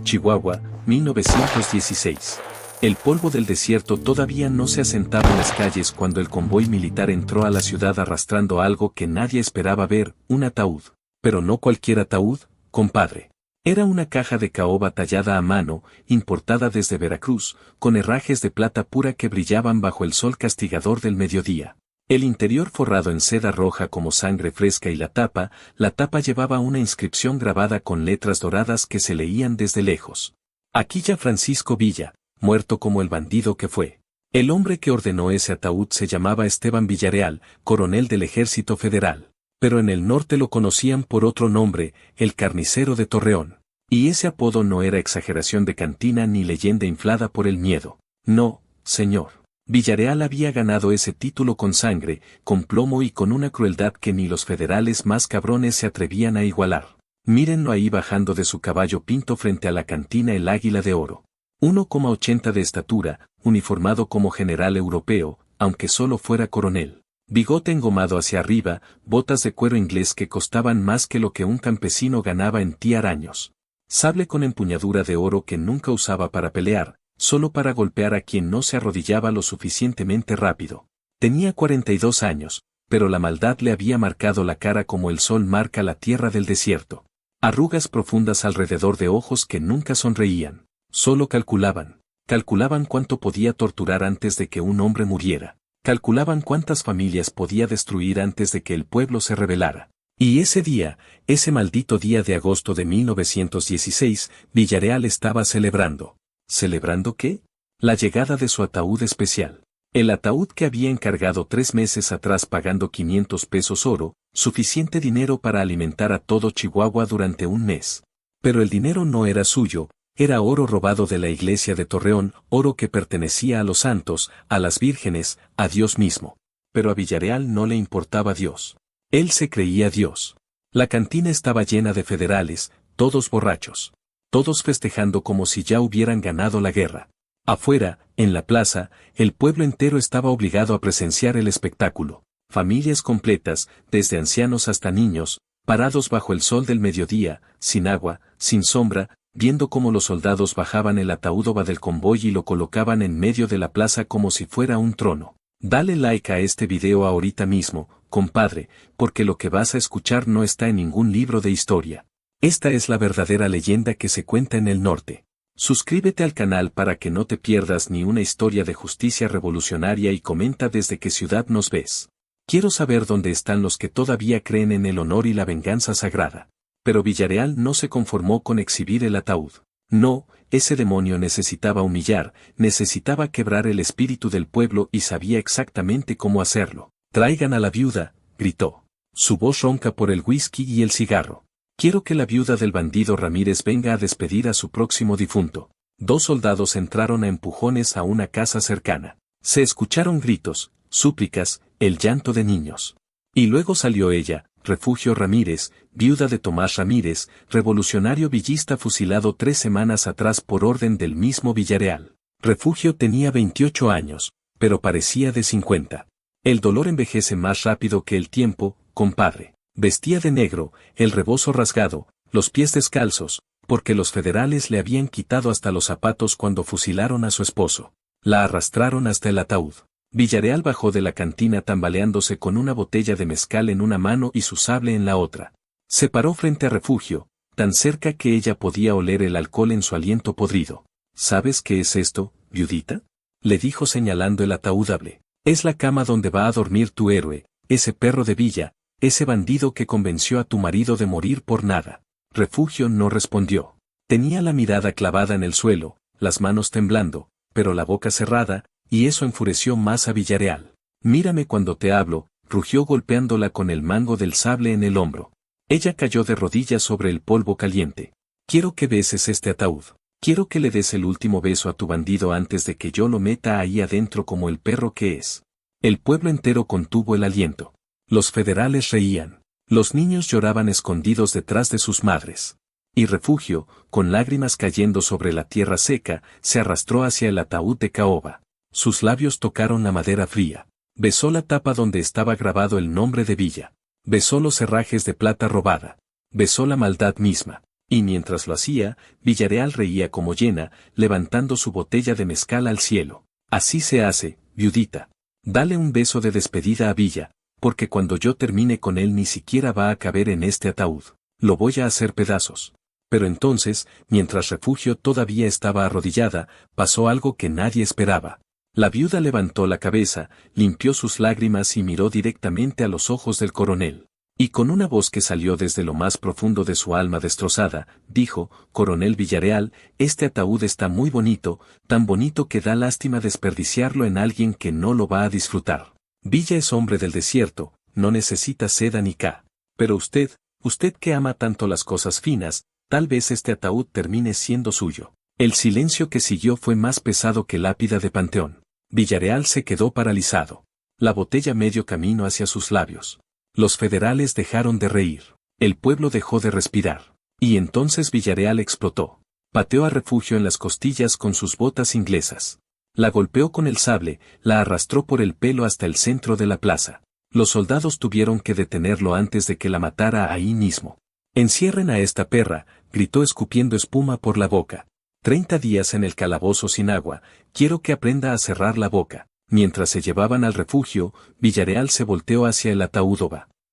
Chihuahua, 1916. El polvo del desierto todavía no se asentaba en las calles cuando el convoy militar entró a la ciudad arrastrando algo que nadie esperaba ver, un ataúd. Pero no cualquier ataúd, compadre. Era una caja de caoba tallada a mano, importada desde Veracruz, con herrajes de plata pura que brillaban bajo el sol castigador del mediodía. El interior forrado en seda roja como sangre fresca y la tapa llevaba una inscripción grabada con letras doradas que se leían desde lejos. Aquí ya Francisco Villa, muerto como el bandido que fue. El hombre que ordenó ese ataúd se llamaba Esteban Villarreal, coronel del Ejército Federal. Pero en el norte lo conocían por otro nombre, el Carnicero de Torreón. Y ese apodo no era exageración de cantina ni leyenda inflada por el miedo. No, señor. Villarreal había ganado ese título con sangre, con plomo y con una crueldad que ni los federales más cabrones se atrevían a igualar. Mírenlo ahí bajando de su caballo pinto frente a la cantina el Águila de Oro. 1,80 de estatura, uniformado como general europeo, aunque solo fuera coronel. Bigote engomado hacia arriba, botas de cuero inglés que costaban más que lo que un campesino ganaba en años. Sable con empuñadura de oro que nunca usaba para pelear, solo para golpear a quien no se arrodillaba lo suficientemente rápido. Tenía 42 años, pero la maldad le había marcado la cara como el sol marca la tierra del desierto. Arrugas profundas alrededor de ojos que nunca sonreían. Solo calculaban. Calculaban cuánto podía torturar antes de que un hombre muriera. Calculaban cuántas familias podía destruir antes de que el pueblo se rebelara. Y ese día, ese maldito día de agosto de 1916, Villarreal estaba celebrando. ¿Celebrando qué? La llegada de su ataúd especial. El ataúd que había encargado 3 meses atrás pagando 500 pesos oro, suficiente dinero para alimentar a todo Chihuahua durante un mes. Pero el dinero no era suyo, era oro robado de la iglesia de Torreón, oro que pertenecía a los santos, a las vírgenes, a Dios mismo. Pero a Villarreal no le importaba Dios. Él se creía Dios. La cantina estaba llena de federales, todos borrachos. Todos festejando como si ya hubieran ganado la guerra. Afuera, en la plaza, el pueblo entero estaba obligado a presenciar el espectáculo. Familias completas, desde ancianos hasta niños, parados bajo el sol del mediodía, sin agua, sin sombra, viendo cómo los soldados bajaban el ataúd del convoy y lo colocaban en medio de la plaza como si fuera un trono. Dale like a este video ahorita mismo, compadre, porque lo que vas a escuchar no está en ningún libro de historia. Esta es la verdadera leyenda que se cuenta en el norte. Suscríbete al canal para que no te pierdas ni una historia de justicia revolucionaria y comenta desde qué ciudad nos ves. Quiero saber dónde están los que todavía creen en el honor y la venganza sagrada. Pero Villarreal no se conformó con exhibir el ataúd. No, ese demonio necesitaba humillar, necesitaba quebrar el espíritu del pueblo y sabía exactamente cómo hacerlo. «Traigan a la viuda», gritó. Su voz ronca por el whisky y el cigarro. «Quiero que la viuda del bandido Ramírez venga a despedir a su próximo difunto». 2 soldados entraron a empujones a una casa cercana. Se escucharon gritos, súplicas, el llanto de niños. Y luego salió ella, Refugio Ramírez, viuda de Tomás Ramírez, revolucionario villista fusilado 3 semanas atrás por orden del mismo Villarreal. Refugio tenía 28 años, pero parecía de 50. El dolor envejece más rápido que el tiempo, compadre. Vestía de negro, el rebozo rasgado, los pies descalzos, porque los federales le habían quitado hasta los zapatos cuando fusilaron a su esposo. La arrastraron hasta el ataúd. Villarreal bajó de la cantina tambaleándose con una botella de mezcal en una mano y su sable en la otra. Se paró frente a Refugio, tan cerca que ella podía oler el alcohol en su aliento podrido. ¿Sabes qué es esto, viudita?, le dijo señalando el ataúdable. Es la cama donde va a dormir tu héroe, ese perro de Villa, ese bandido que convenció a tu marido de morir por nada. Refugio no respondió. Tenía la mirada clavada en el suelo, las manos temblando, pero la boca cerrada, y eso enfureció más a Villarreal. «Mírame cuando te hablo», rugió golpeándola con el mango del sable en el hombro. Ella cayó de rodillas sobre el polvo caliente. «Quiero que beses este ataúd. Quiero que le des el último beso a tu bandido antes de que yo lo meta ahí adentro como el perro que es». El pueblo entero contuvo el aliento. Los federales reían. Los niños lloraban escondidos detrás de sus madres. Y Refugio, con lágrimas cayendo sobre la tierra seca, se arrastró hacia el ataúd de caoba. Sus labios tocaron la madera fría. Besó la tapa donde estaba grabado el nombre de Villa. Besó los herrajes de plata robada. Besó la maldad misma. Y mientras lo hacía, Villarreal reía como llena, levantando su botella de mezcal al cielo. Así se hace, viudita. Dale un beso de despedida a Villa, porque cuando yo termine con él ni siquiera va a caber en este ataúd. Lo voy a hacer pedazos. Pero entonces, mientras Refugio todavía estaba arrodillada, pasó algo que nadie esperaba. La viuda levantó la cabeza, limpió sus lágrimas y miró directamente a los ojos del coronel. Y con una voz que salió desde lo más profundo de su alma destrozada, dijo: «Coronel Villarreal, este ataúd está muy bonito, tan bonito que da lástima desperdiciarlo en alguien que no lo va a disfrutar. Villa es hombre del desierto, no necesita seda ni ca. Pero usted que ama tanto las cosas finas, tal vez este ataúd termine siendo suyo». El silencio que siguió fue más pesado que lápida de panteón. Villarreal se quedó paralizado. La botella medio camino hacia sus labios. Los federales dejaron de reír. El pueblo dejó de respirar. Y entonces Villarreal explotó. Pateó a Refugio en las costillas con sus botas inglesas. La golpeó con el sable, la arrastró por el pelo hasta el centro de la plaza. Los soldados tuvieron que detenerlo antes de que la matara ahí mismo. «Encierren a esta perra», gritó escupiendo espuma por la boca. 30 días en el calabozo sin agua, quiero que aprenda a cerrar la boca. Mientras se llevaban al Refugio, Villarreal se volteó hacia el ataúd.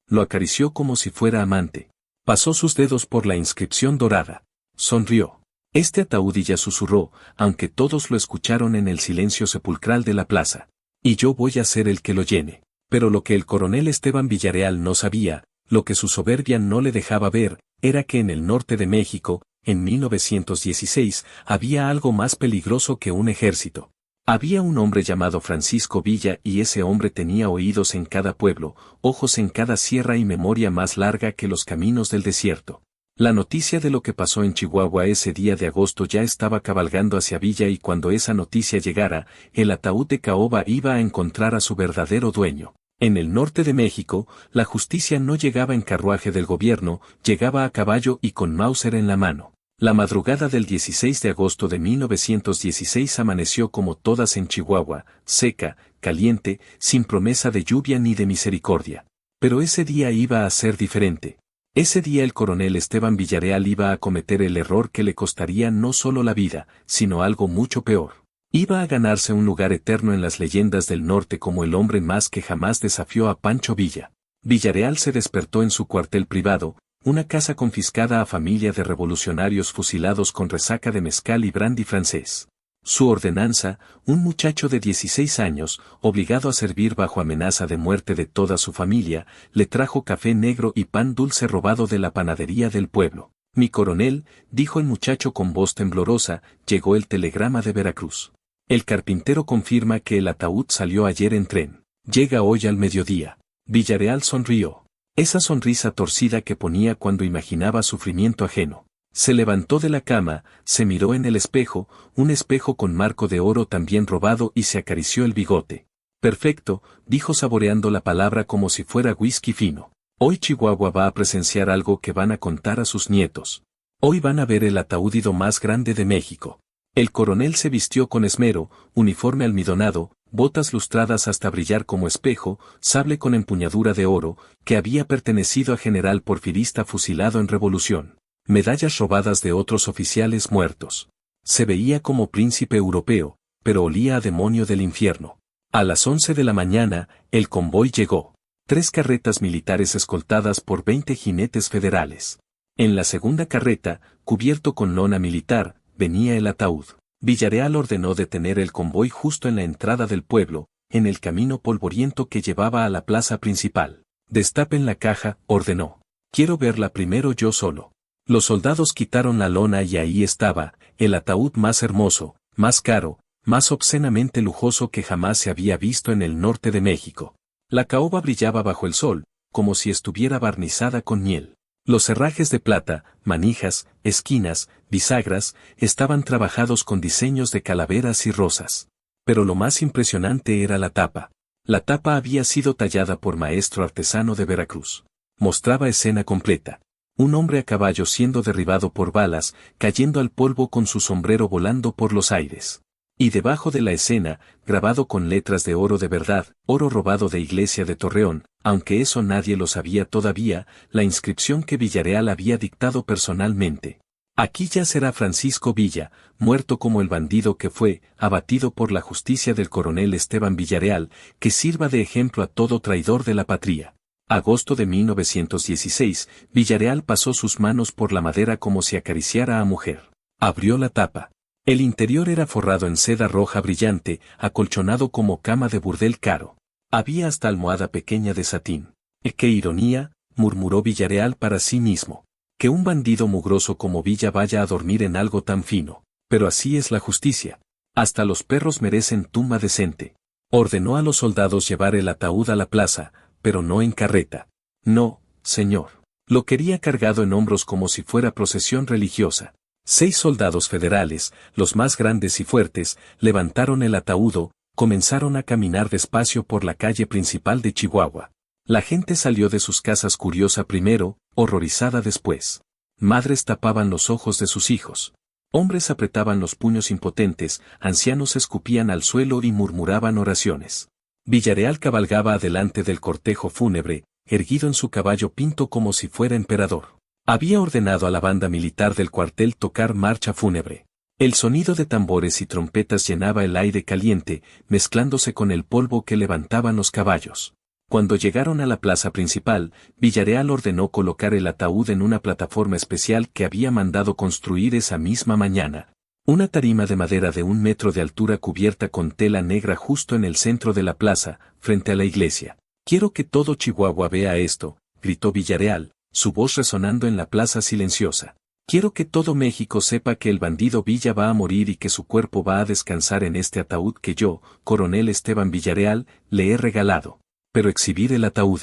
Lo acarició como si fuera amante. Pasó sus dedos por la inscripción dorada. Sonrió. «Este ataúd», y ya susurró, aunque todos lo escucharon en el silencio sepulcral de la plaza. «Y yo voy a ser el que lo llene». Pero lo que el coronel Esteban Villarreal no sabía, lo que su soberbia no le dejaba ver, era que en el norte de México, en 1916, había algo más peligroso que un ejército. Había un hombre llamado Francisco Villa, y ese hombre tenía oídos en cada pueblo, ojos en cada sierra y memoria más larga que los caminos del desierto. La noticia de lo que pasó en Chihuahua ese día de agosto ya estaba cabalgando hacia Villa, y cuando esa noticia llegara, el ataúd de caoba iba a encontrar a su verdadero dueño. En el norte de México, la justicia no llegaba en carruaje del gobierno, llegaba a caballo y con Mauser en la mano. La madrugada del 16 de agosto de 1916 amaneció como todas en Chihuahua, seca, caliente, sin promesa de lluvia ni de misericordia. Pero ese día iba a ser diferente. Ese día el coronel Esteban Villarreal iba a cometer el error que le costaría no solo la vida, sino algo mucho peor. Iba a ganarse un lugar eterno en las leyendas del norte como el hombre más que jamás desafió a Pancho Villa. Villarreal se despertó en su cuartel privado, una casa confiscada a familia de revolucionarios fusilados con resaca de mezcal y brandy francés. Su ordenanza, un muchacho de 16 años, obligado a servir bajo amenaza de muerte de toda su familia, le trajo café negro y pan dulce robado de la panadería del pueblo. «Mi coronel», dijo el muchacho con voz temblorosa, «llegó el telegrama de Veracruz. El carpintero confirma que el ataúd salió ayer en tren. Llega hoy al mediodía». Villarreal sonrió. Esa sonrisa torcida que ponía cuando imaginaba sufrimiento ajeno. Se levantó de la cama, se miró en el espejo, un espejo con marco de oro también robado, y se acarició el bigote. «Perfecto», dijo saboreando la palabra como si fuera whisky fino. «Hoy Chihuahua va a presenciar algo que van a contar a sus nietos. Hoy van a ver el ataúdido más grande de México». El coronel se vistió con esmero, uniforme almidonado, botas lustradas hasta brillar como espejo, sable con empuñadura de oro, que había pertenecido a general porfirista fusilado en revolución, medallas robadas de otros oficiales muertos. Se veía como príncipe europeo, pero olía a demonio del infierno. A las 11 de la mañana, el convoy llegó. 3 carretas militares escoltadas por 20 jinetes federales. En la segunda carreta, cubierto con lona militar, venía el ataúd. Villarreal ordenó detener el convoy justo en la entrada del pueblo, en el camino polvoriento que llevaba a la plaza principal. «Destapen la caja», ordenó. «Quiero verla primero yo solo». Los soldados quitaron la lona y ahí estaba, el ataúd más hermoso, más caro, más obscenamente lujoso que jamás se había visto en el norte de México. La caoba brillaba bajo el sol, como si estuviera barnizada con miel. Los herrajes de plata, manijas, esquinas, bisagras, estaban trabajados con diseños de calaveras y rosas. Pero lo más impresionante era la tapa. La tapa había sido tallada por maestro artesano de Veracruz. Mostraba escena completa. Un hombre a caballo siendo derribado por balas, cayendo al polvo con su sombrero volando por los aires. Y debajo de la escena, grabado con letras de oro de verdad, oro robado de Iglesia de Torreón, aunque eso nadie lo sabía todavía, la inscripción que Villarreal había dictado personalmente. Aquí ya será Francisco Villa, muerto como el bandido que fue, abatido por la justicia del coronel Esteban Villarreal, que sirva de ejemplo a todo traidor de la patria. Agosto de 1916, Villarreal pasó sus manos por la madera como si acariciara a mujer. Abrió la tapa. El interior era forrado en seda roja brillante, acolchonado como cama de burdel caro. Había hasta almohada pequeña de satín. ¡Qué ironía!, murmuró Villarreal para sí mismo. Que un bandido mugroso como Villa vaya a dormir en algo tan fino. Pero así es la justicia. Hasta los perros merecen tumba decente. Ordenó a los soldados llevar el ataúd a la plaza, pero no en carreta. No, señor. Lo quería cargado en hombros como si fuera procesión religiosa. 6 soldados federales, los más grandes y fuertes, levantaron el ataúd, comenzaron a caminar despacio por la calle principal de Chihuahua. La gente salió de sus casas curiosa primero, horrorizada después. Madres tapaban los ojos de sus hijos. Hombres apretaban los puños impotentes, ancianos escupían al suelo y murmuraban oraciones. Villarreal cabalgaba adelante del cortejo fúnebre, erguido en su caballo pinto como si fuera emperador. Había ordenado a la banda militar del cuartel tocar marcha fúnebre. El sonido de tambores y trompetas llenaba el aire caliente, mezclándose con el polvo que levantaban los caballos. Cuando llegaron a la plaza principal, Villarreal ordenó colocar el ataúd en una plataforma especial que había mandado construir esa misma mañana. Una tarima de madera de 1 metro de altura cubierta con tela negra justo en el centro de la plaza, frente a la iglesia. «Quiero que todo Chihuahua vea esto», gritó Villarreal, su voz resonando en la plaza silenciosa. «Quiero que todo México sepa que el bandido Villa va a morir y que su cuerpo va a descansar en este ataúd que yo, coronel Esteban Villarreal, le he regalado». Pero exhibir el ataúd.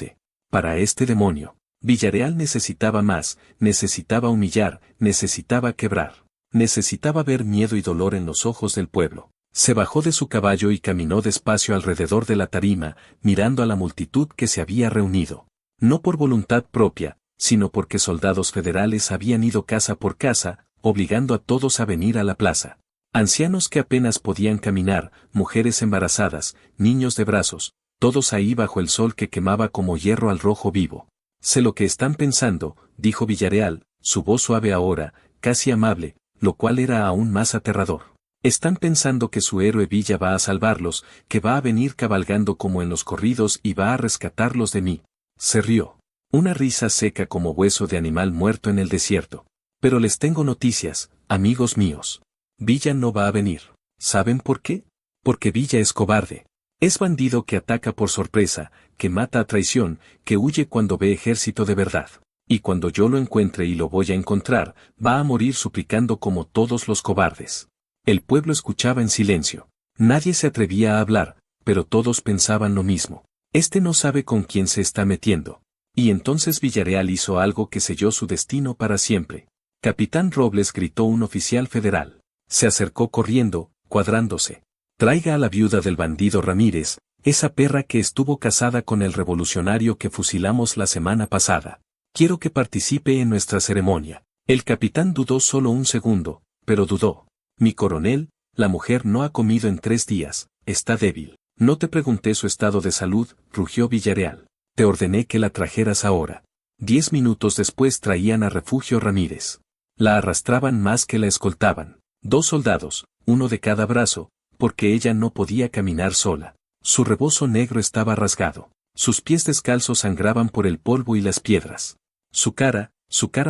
Para este demonio. Villarreal necesitaba más, necesitaba humillar, necesitaba quebrar. Necesitaba ver miedo y dolor en los ojos del pueblo. Se bajó de su caballo y caminó despacio alrededor de la tarima, mirando a la multitud que se había reunido. No por voluntad propia, sino porque soldados federales habían ido casa por casa, obligando a todos a venir a la plaza. Ancianos que apenas podían caminar, mujeres embarazadas, niños de brazos, todos ahí bajo el sol que quemaba como hierro al rojo vivo. «Sé lo que están pensando», dijo Villarreal, su voz suave ahora, casi amable, lo cual era aún más aterrador. «Están pensando que su héroe Villa va a salvarlos, que va a venir cabalgando como en los corridos y va a rescatarlos de mí». Se rió. Una risa seca como hueso de animal muerto en el desierto. «Pero les tengo noticias, amigos míos. Villa no va a venir. ¿Saben por qué? Porque Villa es cobarde. Es bandido que ataca por sorpresa, que mata a traición, que huye cuando ve ejército de verdad. Y cuando yo lo encuentre y lo voy a encontrar, va a morir suplicando como todos los cobardes». El pueblo escuchaba en silencio. Nadie se atrevía a hablar, pero todos pensaban lo mismo. Este no sabe con quién se está metiendo. Y entonces Villarreal hizo algo que selló su destino para siempre. «Capitán Robles», gritó un oficial federal. Se acercó corriendo, cuadrándose. «Traiga a la viuda del bandido Ramírez, esa perra que estuvo casada con el revolucionario que fusilamos la semana pasada. Quiero que participe en nuestra ceremonia». El capitán dudó solo un segundo, pero dudó. «Mi coronel, la mujer no ha comido en 3 días, está débil». «No te pregunté su estado de salud», rugió Villarreal. «Te ordené que la trajeras ahora». 10 minutos después traían a Refugio Ramírez. La arrastraban más que la escoltaban. 2 soldados, uno de cada brazo, porque ella no podía caminar sola. Su rebozo negro estaba rasgado. Sus pies descalzos sangraban por el polvo y las piedras. Su cara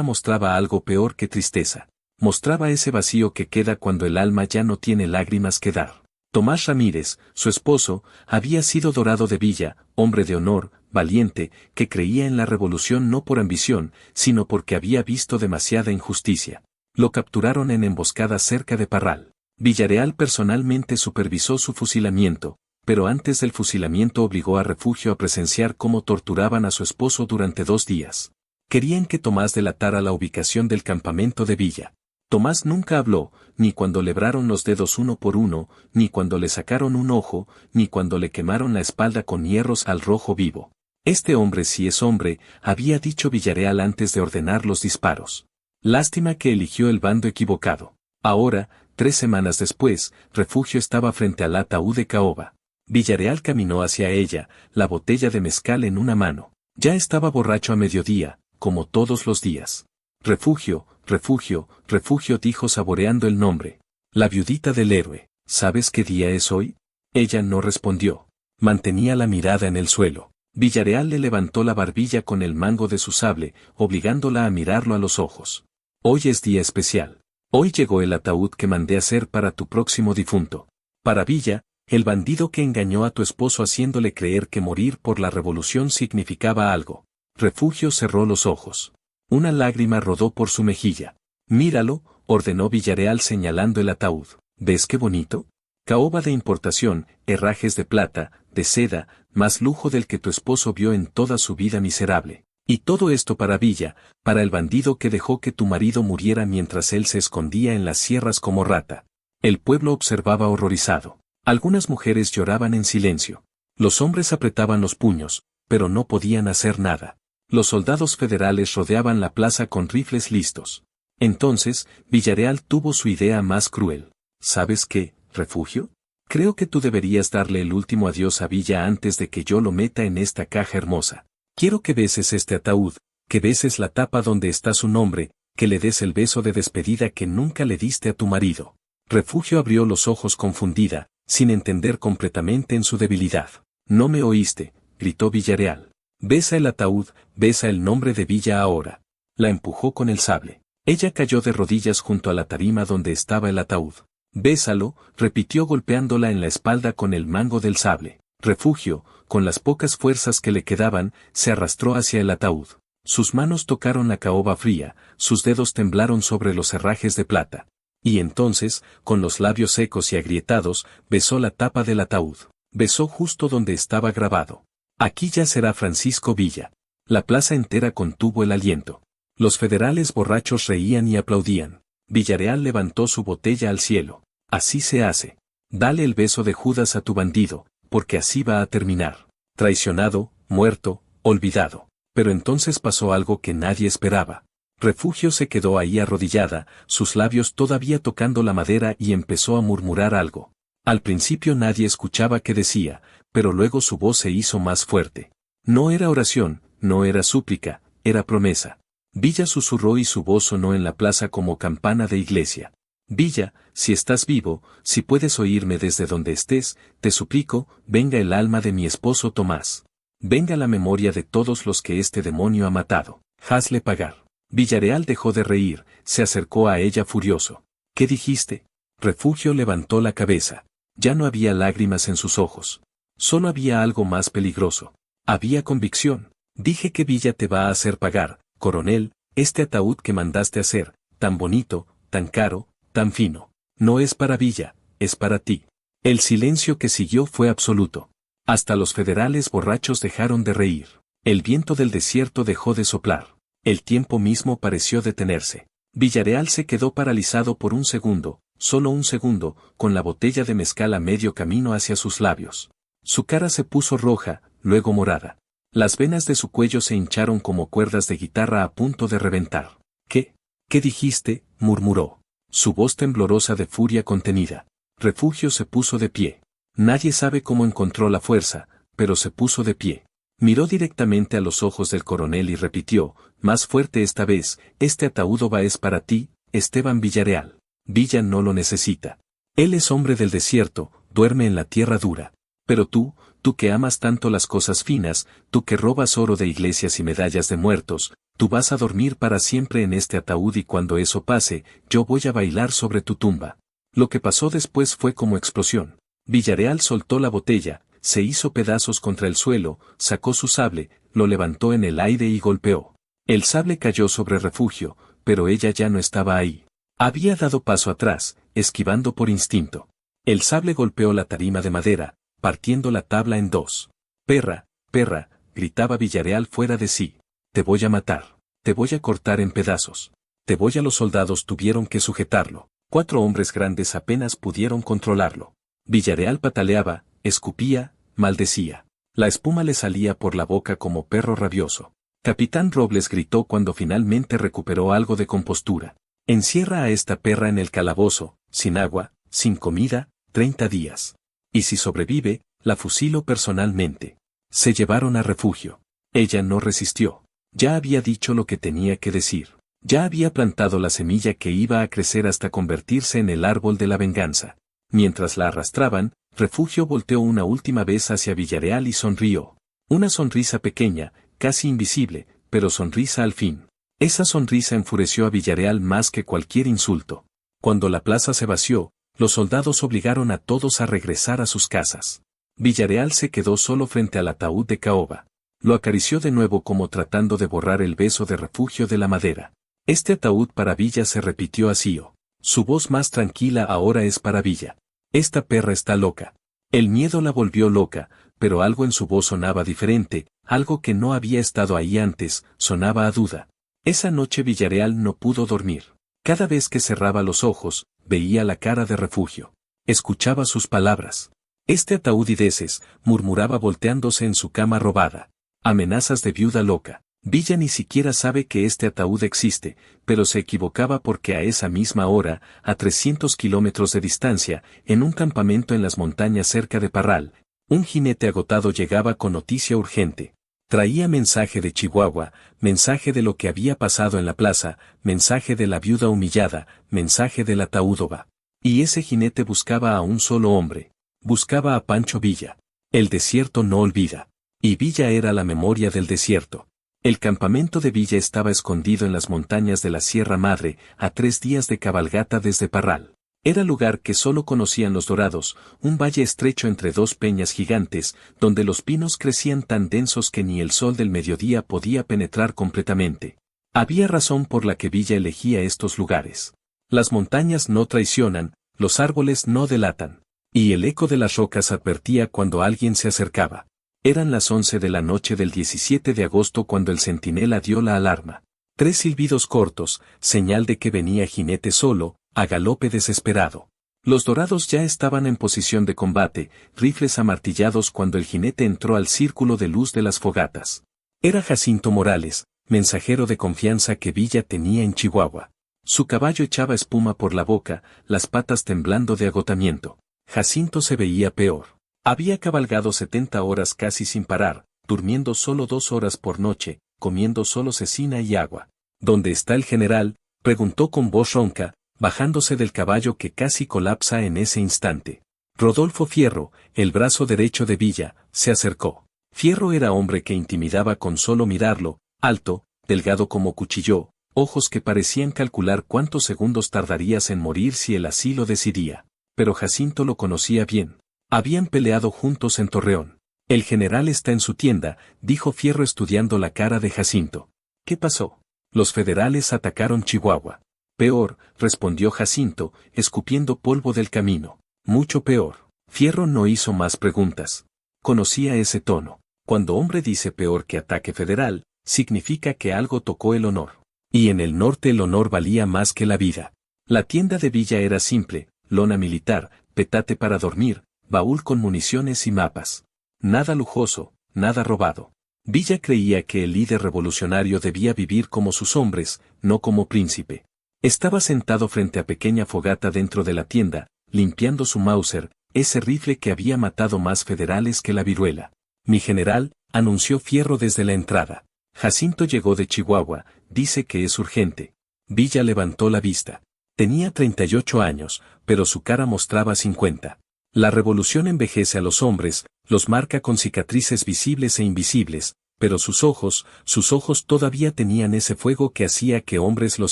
mostraba algo peor que tristeza. Mostraba ese vacío que queda cuando el alma ya no tiene lágrimas que dar. Tomás Ramírez, su esposo, había sido dorado de Villa, hombre de honor, valiente, que creía en la revolución no por ambición, sino porque había visto demasiada injusticia. Lo capturaron en emboscada cerca de Parral. Villarreal personalmente supervisó su fusilamiento, pero antes del fusilamiento obligó a Refugio a presenciar cómo torturaban a su esposo durante 2 días. Querían que Tomás delatara la ubicación del campamento de Villa. Tomás nunca habló, ni cuando lebraron los dedos uno por uno, ni cuando le sacaron un ojo, ni cuando le quemaron la espalda con hierros al rojo vivo. «Este hombre sí es hombre», había dicho Villarreal antes de ordenar los disparos. Lástima que eligió el bando equivocado. Ahora, 3 semanas después, Refugio estaba frente al ataúd de caoba. Villarreal caminó hacia ella, la botella de mezcal en una mano. Ya estaba borracho a mediodía, como todos los días. «Refugio, Refugio, refugio, dijo saboreando el nombre. La viudita del héroe. ¿Sabes qué día es hoy? Ella no respondió. Mantenía la mirada en el suelo. Villarreal le levantó la barbilla con el mango de su sable, obligándola a mirarlo a los ojos. Hoy es día especial. Hoy llegó el ataúd que mandé hacer para tu próximo difunto. Para Villa, el bandido que engañó a tu esposo haciéndole creer que morir por la revolución significaba algo. Refugio cerró los ojos. Una lágrima rodó por su mejilla. Míralo, ordenó Villarreal señalando el ataúd. ¿Ves qué bonito? Caoba de importación, herrajes de plata, de seda, más lujo del que tu esposo vio en toda su vida miserable. Y todo esto para Villa, para el bandido que dejó que tu marido muriera mientras él se escondía en las sierras como rata. El pueblo observaba horrorizado. Algunas mujeres lloraban en silencio. Los hombres apretaban los puños, pero no podían hacer nada. Los soldados federales rodeaban la plaza con rifles listos. Entonces, Villarreal tuvo su idea más cruel. ¿Sabes qué, Refugio? Creo que tú deberías darle el último adiós a Villa antes de que yo lo meta en esta caja hermosa. Quiero que beses este ataúd, que beses la tapa donde está su nombre, que le des el beso de despedida que nunca le diste a tu marido. Refugio abrió los ojos confundida, sin entender completamente en su debilidad. No me oíste, gritó Villarreal. Besa el ataúd, besa el nombre de Villa ahora. La empujó con el sable. Ella cayó de rodillas junto a la tarima donde estaba el ataúd. Bésalo, repitió golpeándola en la espalda con el mango del sable. Refugio, con las pocas fuerzas que le quedaban, se arrastró hacia el ataúd. Sus manos tocaron la caoba fría, sus dedos temblaron sobre los herrajes de plata. Y entonces, con los labios secos y agrietados, besó la tapa del ataúd. Besó justo donde estaba grabado. Aquí ya será Francisco Villa. La plaza entera contuvo el aliento. Los federales borrachos reían y aplaudían. Villarreal levantó su botella al cielo. Así se hace. Dale el beso de Judas a tu bandido, porque así va a terminar. Traicionado, muerto, olvidado. Pero entonces pasó algo que nadie esperaba. Refugio se quedó ahí arrodillada, sus labios todavía tocando la madera y empezó a murmurar algo. Al principio nadie escuchaba qué decía, pero luego su voz se hizo más fuerte. No era oración, no era súplica, era promesa. Villa susurró y su voz sonó en la plaza como campana de iglesia. Villa, si estás vivo, si puedes oírme desde donde estés, te suplico, venga el alma de mi esposo Tomás. Venga la memoria de todos los que este demonio ha matado. Hazle pagar. Villarreal dejó de reír, se acercó a ella furioso. ¿Qué dijiste? Refugio levantó la cabeza. Ya no había lágrimas en sus ojos. Solo había algo más peligroso. Había convicción. Dije que Villa te va a hacer pagar, coronel, este ataúd que mandaste hacer, tan bonito, tan caro, tan fino. No es para Villa, es para ti. El silencio que siguió fue absoluto. Hasta los federales borrachos dejaron de reír. El viento del desierto dejó de soplar. El tiempo mismo pareció detenerse. Villarreal se quedó paralizado por un segundo, solo un segundo, con la botella de mezcal a medio camino hacia sus labios. Su cara se puso roja, luego morada. Las venas de su cuello se hincharon como cuerdas de guitarra a punto de reventar. ¿Qué? ¿Qué dijiste? Murmuró. Su voz temblorosa de furia contenida. Refugio se puso de pie. Nadie sabe cómo encontró la fuerza, pero se puso de pie. Miró directamente a los ojos del coronel y repitió, más fuerte esta vez, este ataúd va es para ti, Esteban Villarreal. Villa no lo necesita. Él es hombre del desierto, duerme en la tierra dura. Pero tú que amas tanto las cosas finas, tú que robas oro de iglesias y medallas de muertos, tú vas a dormir para siempre en este ataúd y cuando eso pase, yo voy a bailar sobre tu tumba. Lo que pasó después fue como explosión. Villarreal soltó la botella, se hizo pedazos contra el suelo, sacó su sable, lo levantó en el aire y golpeó. El sable cayó sobre Refugio, pero ella ya no estaba ahí. Había dado paso atrás, esquivando por instinto. El sable golpeó la tarima de madera, partiendo la tabla en dos. Perra, perra, gritaba Villarreal fuera de sí. Te voy a matar. Te voy a cortar en pedazos. Te voy a. Los soldados tuvieron que sujetarlo. 4 hombres grandes apenas pudieron controlarlo. Villarreal pataleaba, escupía, maldecía. La espuma le salía por la boca como perro rabioso. Capitán Robles gritó cuando finalmente recuperó algo de compostura. Encierra a esta perra en el calabozo, sin agua, sin comida, 30 días. Y si sobrevive, la fusilo personalmente. Se llevaron a Refugio. Ella no resistió. Ya había dicho lo que tenía que decir. Ya había plantado la semilla que iba a crecer hasta convertirse en el árbol de la venganza. Mientras la arrastraban, Refugio volteó una última vez hacia Villarreal y sonrió. Una sonrisa pequeña, casi invisible, pero sonrisa al fin. Esa sonrisa enfureció a Villarreal más que cualquier insulto. Cuando la plaza se vació, los soldados obligaron a todos a regresar a sus casas. Villarreal se quedó solo frente al ataúd de caoba. Lo acarició de nuevo como tratando de borrar el beso de Refugio de la madera. Este ataúd para Villa, se repitió asío. Su voz más tranquila ahora es para Villa. Esta perra está loca. El miedo la volvió loca, pero algo en su voz sonaba diferente, algo que no había estado ahí antes, sonaba a duda. Esa noche Villarreal no pudo dormir. Cada vez que cerraba los ojos, veía la cara de Refugio. Escuchaba sus palabras. Este ataúdideces, murmuraba volteándose en su cama robada. Amenazas de viuda loca. Villa ni siquiera sabe que este ataúd existe, pero se equivocaba porque a esa misma hora, a 300 kilómetros de distancia, en un campamento en las montañas cerca de Parral, un jinete agotado llegaba con noticia urgente. Traía mensaje de Chihuahua, mensaje de lo que había pasado en la plaza, mensaje de la viuda humillada, mensaje del ataúdoba. Y ese jinete buscaba a un solo hombre. Buscaba a Pancho Villa. El desierto no olvida. Y Villa era la memoria del desierto. El campamento de Villa estaba escondido en las montañas de la Sierra Madre, a 3 días de cabalgata desde Parral. Era lugar que solo conocían los dorados, un valle estrecho entre 2 peñas gigantes, donde los pinos crecían tan densos que ni el sol del mediodía podía penetrar completamente. Había razón por la que Villa elegía estos lugares. Las montañas no traicionan, los árboles no delatan. Y el eco de las rocas advertía cuando alguien se acercaba. Eran las 11 de la noche del 17 de agosto cuando el centinela dio la alarma. 3 silbidos cortos, señal de que venía jinete solo, a galope desesperado. Los dorados ya estaban en posición de combate, rifles amartillados cuando el jinete entró al círculo de luz de las fogatas. Era Jacinto Morales, mensajero de confianza que Villa tenía en Chihuahua. Su caballo echaba espuma por la boca, las patas temblando de agotamiento. Jacinto se veía peor. Había cabalgado 70 horas casi sin parar, durmiendo solo 2 horas por noche, comiendo solo cecina y agua. ¿Dónde está el general?, preguntó con voz ronca, bajándose del caballo que casi colapsa en ese instante. Rodolfo Fierro, el brazo derecho de Villa, se acercó. Fierro era hombre que intimidaba con solo mirarlo, alto, delgado como cuchillo, ojos que parecían calcular cuántos segundos tardarías en morir si el así lo decidía. Pero Jacinto lo conocía bien. Habían peleado juntos en Torreón. El general está en su tienda, dijo Fierro estudiando la cara de Jacinto. ¿Qué pasó? Los federales atacaron Chihuahua. Peor, respondió Jacinto, escupiendo polvo del camino. Mucho peor. Fierro no hizo más preguntas. Conocía ese tono. Cuando hombre dice peor que ataque federal, significa que algo tocó el honor. Y en el norte el honor valía más que la vida. La tienda de Villa era simple, lona militar, petate para dormir, baúl con municiones y mapas. Nada lujoso, nada robado. Villa creía que el líder revolucionario debía vivir como sus hombres, no como príncipe. Estaba sentado frente a pequeña fogata dentro de la tienda, limpiando su Mauser, ese rifle que había matado más federales que la viruela. Mi general, anunció Fierro desde la entrada. Jacinto llegó de Chihuahua, dice que es urgente. Villa levantó la vista. Tenía 38 años, pero su cara mostraba 50. La revolución envejece a los hombres, los marca con cicatrices visibles e invisibles, pero sus ojos todavía tenían ese fuego que hacía que hombres los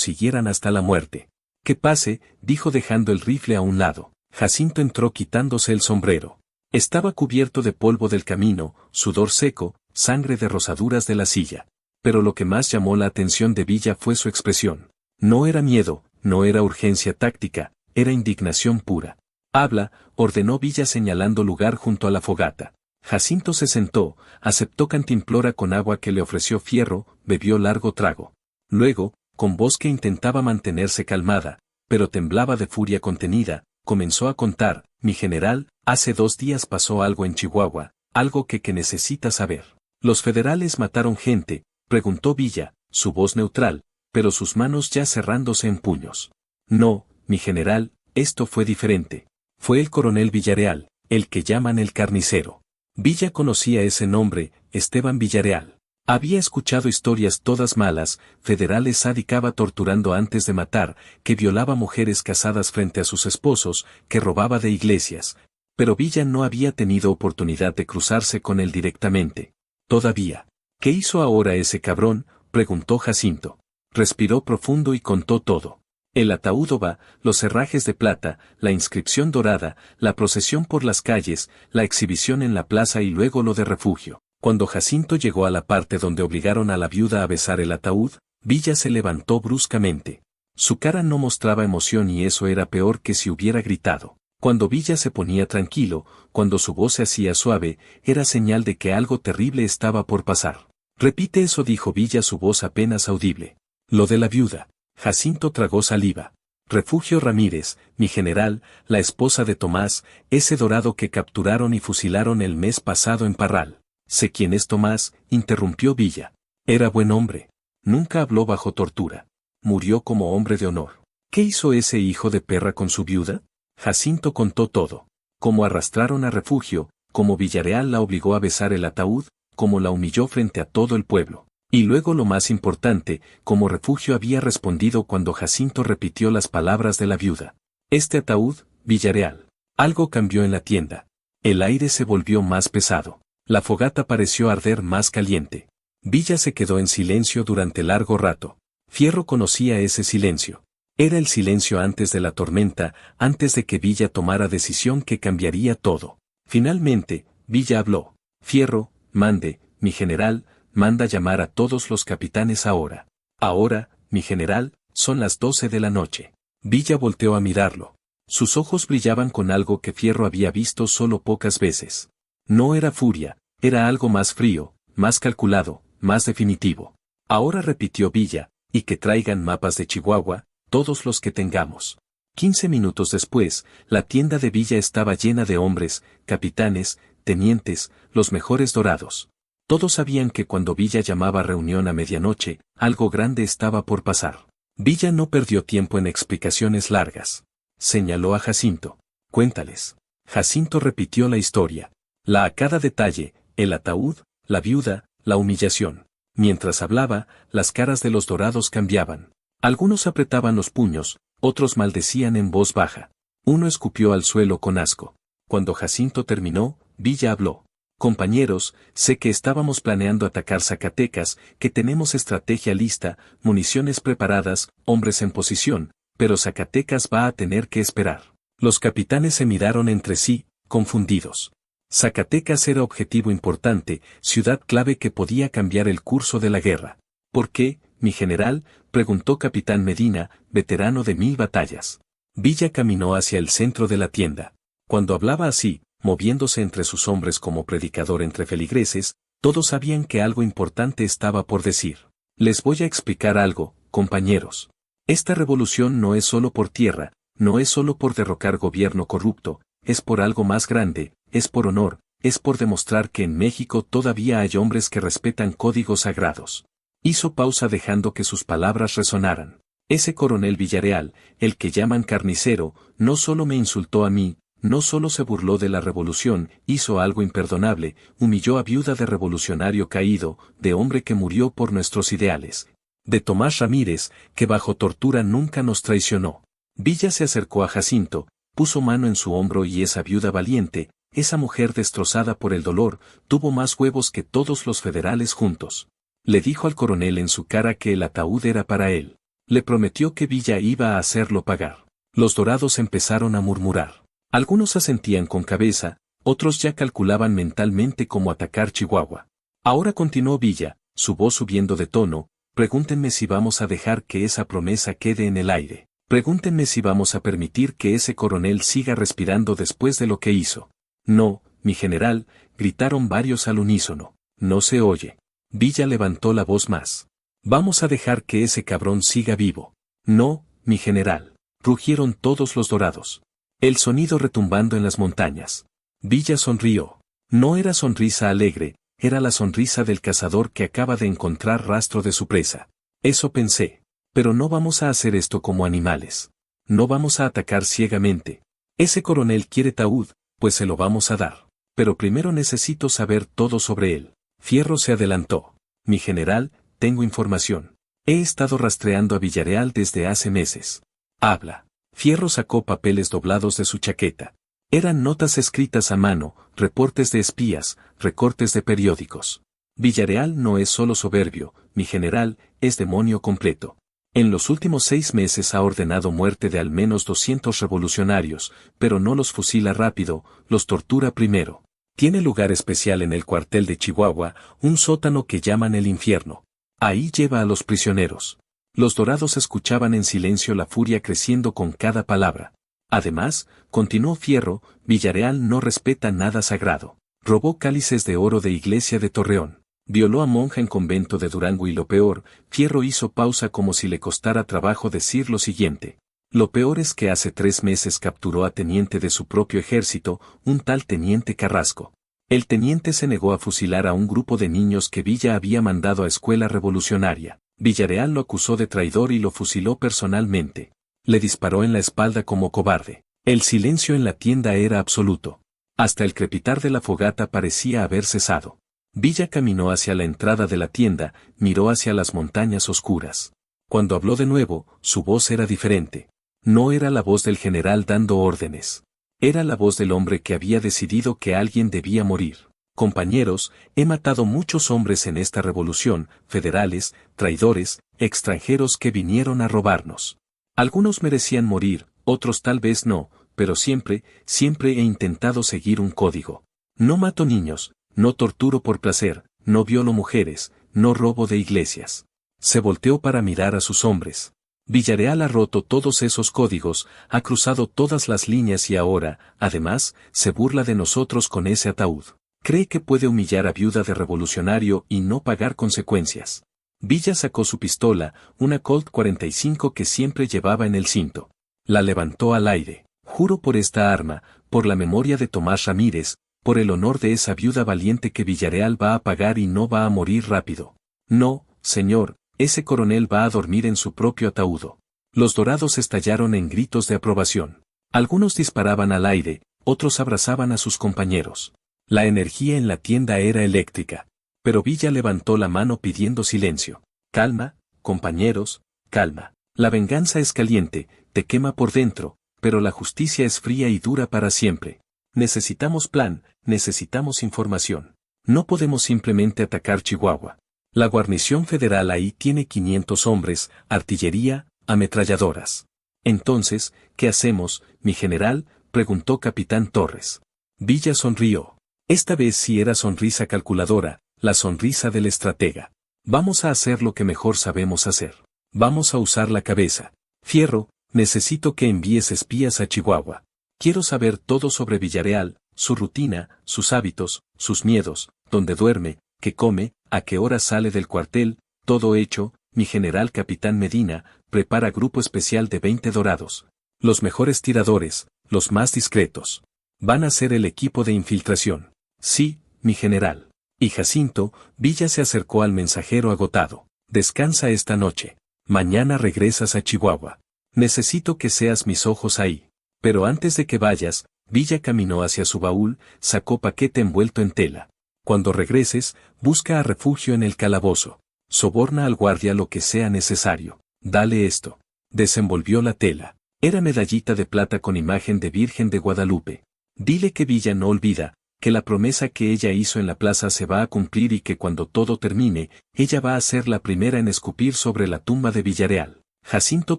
siguieran hasta la muerte. Que pase, dijo dejando el rifle a un lado. Jacinto entró quitándose el sombrero. Estaba cubierto de polvo del camino, sudor seco, sangre de rosaduras de la silla. Pero lo que más llamó la atención de Villa fue su expresión. No era miedo, no era urgencia táctica, era indignación pura. Habla, ordenó Villa señalando lugar junto a la fogata. Jacinto se sentó, aceptó cantimplora con agua que le ofreció Fierro, bebió largo trago. Luego, con voz que intentaba mantenerse calmada, pero temblaba de furia contenida, comenzó a contar, mi general, hace 2 días pasó algo en Chihuahua, algo que necesita saber. ¿Los federales mataron gente?, preguntó Villa, su voz neutral, pero sus manos ya cerrándose en puños. No, mi general, esto fue diferente. Fue el coronel Villarreal, el que llaman el carnicero. Villa conocía ese nombre, Esteban Villarreal. Había escuchado historias todas malas, federales sadicaba torturando antes de matar, que violaba mujeres casadas frente a sus esposos, que robaba de iglesias. Pero Villa no había tenido oportunidad de cruzarse con él directamente. Todavía. ¿Qué hizo ahora ese cabrón?, preguntó Jacinto. Respiró profundo y contó todo. El ataúd va, los herrajes de plata, la inscripción dorada, la procesión por las calles, la exhibición en la plaza y luego lo de refugio. Cuando Jacinto llegó a la parte donde obligaron a la viuda a besar el ataúd, Villa se levantó bruscamente. Su cara no mostraba emoción y eso era peor que si hubiera gritado. Cuando Villa se ponía tranquilo, cuando su voz se hacía suave, era señal de que algo terrible estaba por pasar. Repite eso, dijo Villa, su voz apenas audible. Lo de la viuda. Jacinto tragó saliva. Refugio Ramírez, mi general, la esposa de Tomás, ese dorado que capturaron y fusilaron el mes pasado en Parral. Sé quién es Tomás, interrumpió Villa. Era buen hombre. Nunca habló bajo tortura. Murió como hombre de honor. ¿Qué hizo ese hijo de perra con su viuda? Jacinto contó todo. Cómo arrastraron a Refugio, cómo Villarreal la obligó a besar el ataúd, cómo la humilló frente a todo el pueblo. Y luego lo más importante, cómo Refugio había respondido cuando Jacinto repitió las palabras de la viuda. Este ataúd, Villarreal. Algo cambió en la tienda. El aire se volvió más pesado. La fogata pareció arder más caliente. Villa se quedó en silencio durante largo rato. Fierro conocía ese silencio. Era el silencio antes de la tormenta, antes de que Villa tomara decisión que cambiaría todo. Finalmente, Villa habló. Fierro, mande, mi general, manda llamar a todos los capitanes ahora. Ahora, mi general, son las 12 de la noche. Villa volteó a mirarlo. Sus ojos brillaban con algo que Fierro había visto solo pocas veces. No era furia, era algo más frío, más calculado, más definitivo. Ahora repitió Villa, y que traigan mapas de Chihuahua, todos los que tengamos. 15 minutos después, la tienda de Villa estaba llena de hombres, capitanes, tenientes, los mejores dorados. Todos sabían que cuando Villa llamaba reunión a medianoche, algo grande estaba por pasar. Villa no perdió tiempo en explicaciones largas. Señaló a Jacinto. Cuéntales. Jacinto repitió la historia. A cada detalle, el ataúd, la viuda, la humillación. Mientras hablaba, las caras de los dorados cambiaban. Algunos apretaban los puños, otros maldecían en voz baja. Uno escupió al suelo con asco. Cuando Jacinto terminó, Villa habló. Compañeros, sé que estábamos planeando atacar Zacatecas, que tenemos estrategia lista, municiones preparadas, hombres en posición, pero Zacatecas va a tener que esperar. Los capitanes se miraron entre sí, confundidos. Zacatecas era objetivo importante, ciudad clave que podía cambiar el curso de la guerra. ¿Por qué, mi general?, preguntó Capitán Medina, veterano de 1000 batallas. Villa caminó hacia el centro de la tienda. Cuando hablaba así, moviéndose entre sus hombres como predicador entre feligreses, todos sabían que algo importante estaba por decir. Les voy a explicar algo, compañeros. Esta revolución no es solo por tierra, no es solo por derrocar gobierno corrupto, es por algo más grande, es por honor, es por demostrar que en México todavía hay hombres que respetan códigos sagrados. Hizo pausa dejando que sus palabras resonaran. Ese coronel Villarreal, el que llaman carnicero, no solo me insultó a mí, no solo se burló de la revolución, hizo algo imperdonable, humilló a viuda de revolucionario caído, de hombre que murió por nuestros ideales. De Tomás Ramírez, que bajo tortura nunca nos traicionó. Villa se acercó a Jacinto, puso mano en su hombro y esa viuda valiente, esa mujer destrozada por el dolor, tuvo más huevos que todos los federales juntos. Le dijo al coronel en su cara que el ataúd era para él. Le prometió que Villa iba a hacerlo pagar. Los dorados empezaron a murmurar. Algunos asentían con cabeza, otros ya calculaban mentalmente cómo atacar Chihuahua. Ahora continuó Villa, su voz subiendo de tono, pregúntenme si vamos a dejar que esa promesa quede en el aire. Pregúntenme si vamos a permitir que ese coronel siga respirando después de lo que hizo. No, mi general, gritaron varios al unísono. No se oye. Villa levantó la voz más. Vamos a dejar que ese cabrón siga vivo. No, mi general. Rugieron todos los dorados. El sonido retumbando en las montañas. Villa sonrió. No era sonrisa alegre, era la sonrisa del cazador que acaba de encontrar rastro de su presa. Eso pensé. Pero no vamos a hacer esto como animales. No vamos a atacar ciegamente. Ese coronel quiere taúd, pues se lo vamos a dar. Pero primero necesito saber todo sobre él. Fierro se adelantó. Mi general, tengo información. He estado rastreando a Villarreal desde hace meses. Habla. Fierro sacó papeles doblados de su chaqueta. Eran notas escritas a mano, reportes de espías, recortes de periódicos. Villarreal no es solo soberbio, mi general, es demonio completo. En los últimos 6 meses ha ordenado muerte de al menos 200 revolucionarios, pero no los fusila rápido, los tortura primero. Tiene lugar especial en el cuartel de Chihuahua, un sótano que llaman el infierno. Ahí lleva a los prisioneros. Los dorados escuchaban en silencio la furia creciendo con cada palabra. Además, continuó Fierro, Villarreal no respeta nada sagrado. Robó cálices de oro de iglesia de Torreón. Violó a monja en convento de Durango y lo peor, Fierro hizo pausa como si le costara trabajo decir lo siguiente. Lo peor es que hace 3 meses capturó a teniente de su propio ejército, un tal teniente Carrasco. El teniente se negó a fusilar a un grupo de niños que Villa había mandado a escuela revolucionaria. Villarreal lo acusó de traidor y lo fusiló personalmente. Le disparó en la espalda como cobarde. El silencio en la tienda era absoluto. Hasta el crepitar de la fogata parecía haber cesado. Villa caminó hacia la entrada de la tienda, miró hacia las montañas oscuras. Cuando habló de nuevo, su voz era diferente. No era la voz del general dando órdenes. Era la voz del hombre que había decidido que alguien debía morir. Compañeros, he matado muchos hombres en esta revolución, federales, traidores, extranjeros que vinieron a robarnos. Algunos merecían morir, otros tal vez no, pero siempre he intentado seguir un código. No mato niños, no torturo por placer, no violo mujeres, no robo de iglesias. Se volteó para mirar a sus hombres. Villarreal ha roto todos esos códigos, ha cruzado todas las líneas y ahora, además, se burla de nosotros con ese ataúd. Cree que puede humillar a viuda de revolucionario y no pagar consecuencias. Villa sacó su pistola, una Colt 45 que siempre llevaba en el cinto. La levantó al aire. Juro por esta arma, por la memoria de Tomás Ramírez, por el honor de esa viuda valiente que Villarreal va a pagar y no va a morir rápido. No, señor, ese coronel va a dormir en su propio ataúd. Los dorados estallaron en gritos de aprobación. Algunos disparaban al aire, otros abrazaban a sus compañeros. La energía en la tienda era eléctrica. Pero Villa levantó la mano pidiendo silencio. Calma, compañeros, calma. La venganza es caliente, te quema por dentro, pero la justicia es fría y dura para siempre. Necesitamos plan, necesitamos información. No podemos simplemente atacar Chihuahua. La guarnición federal ahí tiene 500 hombres, artillería, ametralladoras. Entonces, ¿qué hacemos, mi general?, preguntó Capitán Torres. Villa sonrió. Esta vez sí era sonrisa calculadora, la sonrisa del estratega. Vamos a hacer lo que mejor sabemos hacer. Vamos a usar la cabeza. Fierro, necesito que envíes espías a Chihuahua. Quiero saber todo sobre Villarreal, su rutina, sus hábitos, sus miedos, dónde duerme, qué come, a qué hora sale del cuartel, todo hecho. Mi general Capitán Medina prepara grupo especial de 20 dorados. Los mejores tiradores, los más discretos. Van a ser el equipo de infiltración. Sí, mi general. Y Jacinto, Villa se acercó al mensajero agotado. Descansa esta noche. Mañana regresas a Chihuahua. Necesito que seas mis ojos ahí. Pero antes de que vayas, Villa caminó hacia su baúl, sacó paquete envuelto en tela. Cuando regreses, busca a refugio en el calabozo. Soborna al guardia lo que sea necesario. Dale esto. Desenvolvió la tela. Era medallita de plata con imagen de Virgen de Guadalupe. Dile que Villa no olvida, que la promesa que ella hizo en la plaza se va a cumplir y que cuando todo termine, ella va a ser la primera en escupir sobre la tumba de Villarreal. Jacinto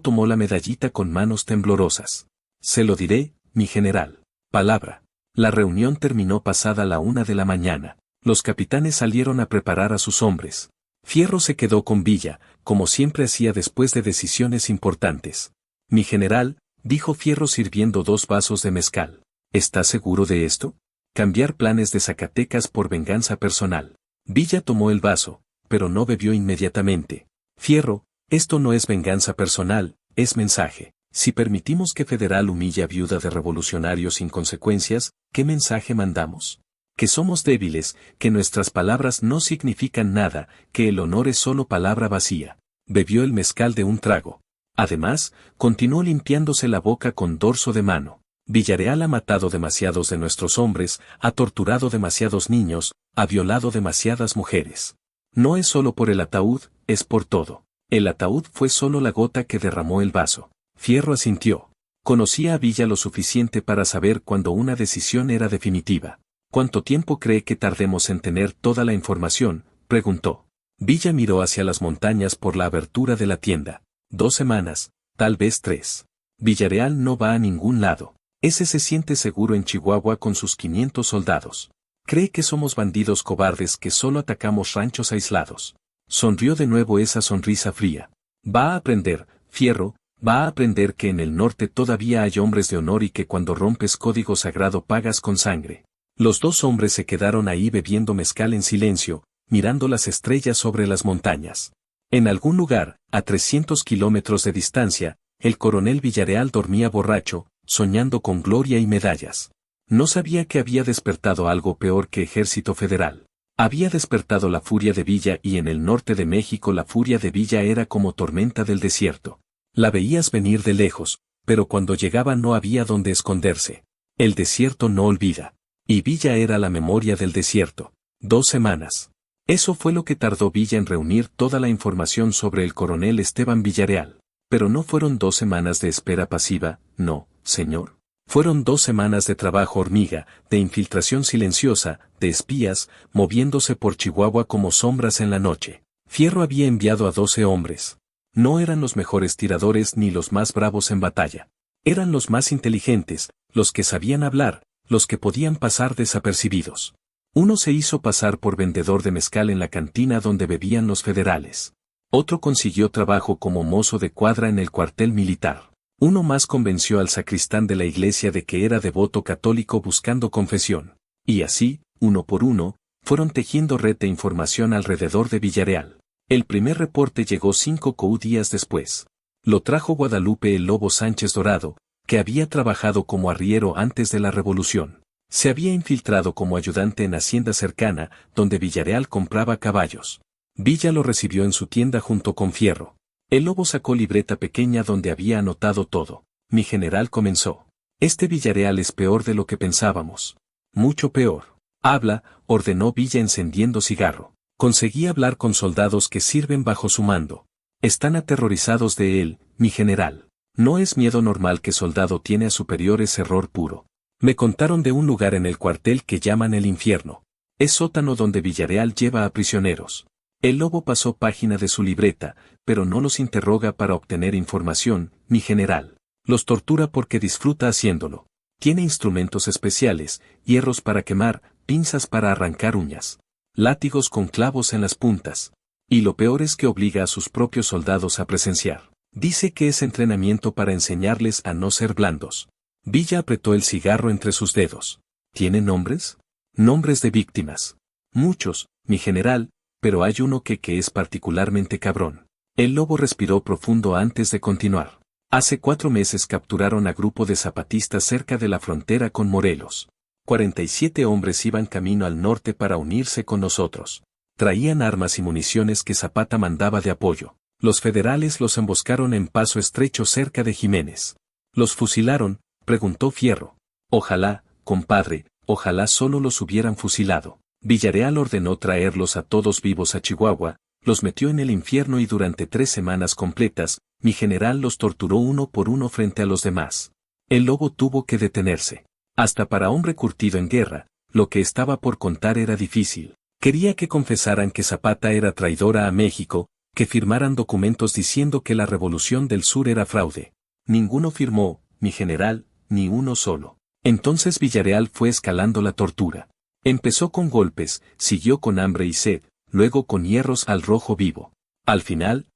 tomó la medallita con manos temblorosas. Se lo diré, mi general. Palabra. La reunión terminó pasada la 1 de la mañana. Los capitanes salieron a preparar a sus hombres. Fierro se quedó con Villa, como siempre hacía después de decisiones importantes. Mi general, dijo Fierro sirviendo 2 vasos de mezcal. ¿Está seguro de esto? Cambiar planes de Zacatecas por venganza personal. Villa tomó el vaso, pero no bebió inmediatamente. Fierro, esto no es venganza personal, es mensaje. Si permitimos que Federal humille a viuda de revolucionarios sin consecuencias, ¿qué mensaje mandamos? Que somos débiles, que nuestras palabras no significan nada, que el honor es solo palabra vacía. Bebió el mezcal de un trago. Además, continuó limpiándose la boca con dorso de mano. Villarreal ha matado demasiados de nuestros hombres, ha torturado demasiados niños, ha violado demasiadas mujeres. No es solo por el ataúd, es por todo. El ataúd fue solo la gota que derramó el vaso. Fierro asintió. Conocía a Villa lo suficiente para saber cuando una decisión era definitiva. ¿Cuánto tiempo cree que tardemos en tener toda la información?, preguntó. Villa miró hacia las montañas por la abertura de la tienda. 2 semanas, tal vez 3. Villarreal no va a ningún lado. Ese se siente seguro en Chihuahua con sus 500 soldados. Cree que somos bandidos cobardes que solo atacamos ranchos aislados. Sonrió de nuevo esa sonrisa fría. Va a aprender, Fierro, va a aprender que en el norte todavía hay hombres de honor y que cuando rompes código sagrado pagas con sangre. Los 2 hombres se quedaron ahí bebiendo mezcal en silencio, mirando las estrellas sobre las montañas. En algún lugar, a 300 kilómetros de distancia, el coronel Villarreal dormía borracho, soñando con gloria y medallas. No sabía que había despertado algo peor que Ejército Federal. Había despertado la furia de Villa y en el norte de México la furia de Villa era como tormenta del desierto. La veías venir de lejos, pero cuando llegaba no había donde esconderse. El desierto no olvida. Y Villa era la memoria del desierto. 2 semanas. Eso fue lo que tardó Villa en reunir toda la información sobre el coronel Esteban Villarreal. Pero no fueron 2 semanas de espera pasiva, no, señor. Fueron 2 semanas de trabajo hormiga, de infiltración silenciosa, de espías, moviéndose por Chihuahua como sombras en la noche. Fierro había enviado a 12 hombres. No eran los mejores tiradores ni los más bravos en batalla. Eran los más inteligentes, los que sabían hablar, los que podían pasar desapercibidos. Uno se hizo pasar por vendedor de mezcal en la cantina donde bebían los federales. Otro consiguió trabajo como mozo de cuadra en el cuartel militar. Uno más convenció al sacristán de la iglesia de que era devoto católico buscando confesión. Y así, uno por uno, fueron tejiendo red de información alrededor de Villarreal. El primer reporte llegó 5 días después. Lo trajo Guadalupe el Lobo Sánchez Dorado, que había trabajado como arriero antes de la revolución. Se había infiltrado como ayudante en hacienda cercana, donde Villarreal compraba caballos. Villa lo recibió en su tienda junto con Fierro. El Lobo sacó libreta pequeña donde había anotado todo. Mi general comenzó. Este Villarreal es peor de lo que pensábamos. Mucho peor. Habla, ordenó Villa encendiendo cigarro. Conseguí hablar con soldados que sirven bajo su mando. Están aterrorizados de él, mi general. No es miedo normal que soldado tiene a superiores, error puro. Me contaron de un lugar en el cuartel que llaman el infierno. Es sótano donde Villarreal lleva a prisioneros. El Lobo pasó página de su libreta, pero no los interroga para obtener información, mi general. Los tortura porque disfruta haciéndolo. Tiene instrumentos especiales, hierros para quemar, pinzas para arrancar uñas, látigos con clavos en las puntas. Y lo peor es que obliga a sus propios soldados a presenciar. Dice que es entrenamiento para enseñarles a no ser blandos. Villa apretó el cigarro entre sus dedos. ¿Tiene nombres? Nombres de víctimas. Muchos, mi general, pero hay uno que es particularmente cabrón. El Lobo respiró profundo antes de continuar. Hace 4 meses capturaron a grupo de zapatistas cerca de la frontera con Morelos. 47 hombres iban camino al norte para unirse con nosotros. Traían armas y municiones que Zapata mandaba de apoyo. Los federales los emboscaron en Paso Estrecho cerca de Jiménez. ¿Los fusilaron?, preguntó Fierro. Ojalá, compadre, ojalá solo los hubieran fusilado. Villarreal ordenó traerlos a todos vivos a Chihuahua, los metió en el infierno y durante 3 semanas completas, mi general los torturó uno por uno frente a los demás. El Lobo tuvo que detenerse. Hasta para hombre curtido en guerra, lo que estaba por contar era difícil. Quería que confesaran que Zapata era traidora a México, que firmaran documentos diciendo que la Revolución del Sur era fraude. Ninguno firmó, mi general, ni uno solo. Entonces Villarreal fue escalando la tortura. Empezó con golpes, siguió con hambre y sed, luego con hierros al rojo vivo. Al final,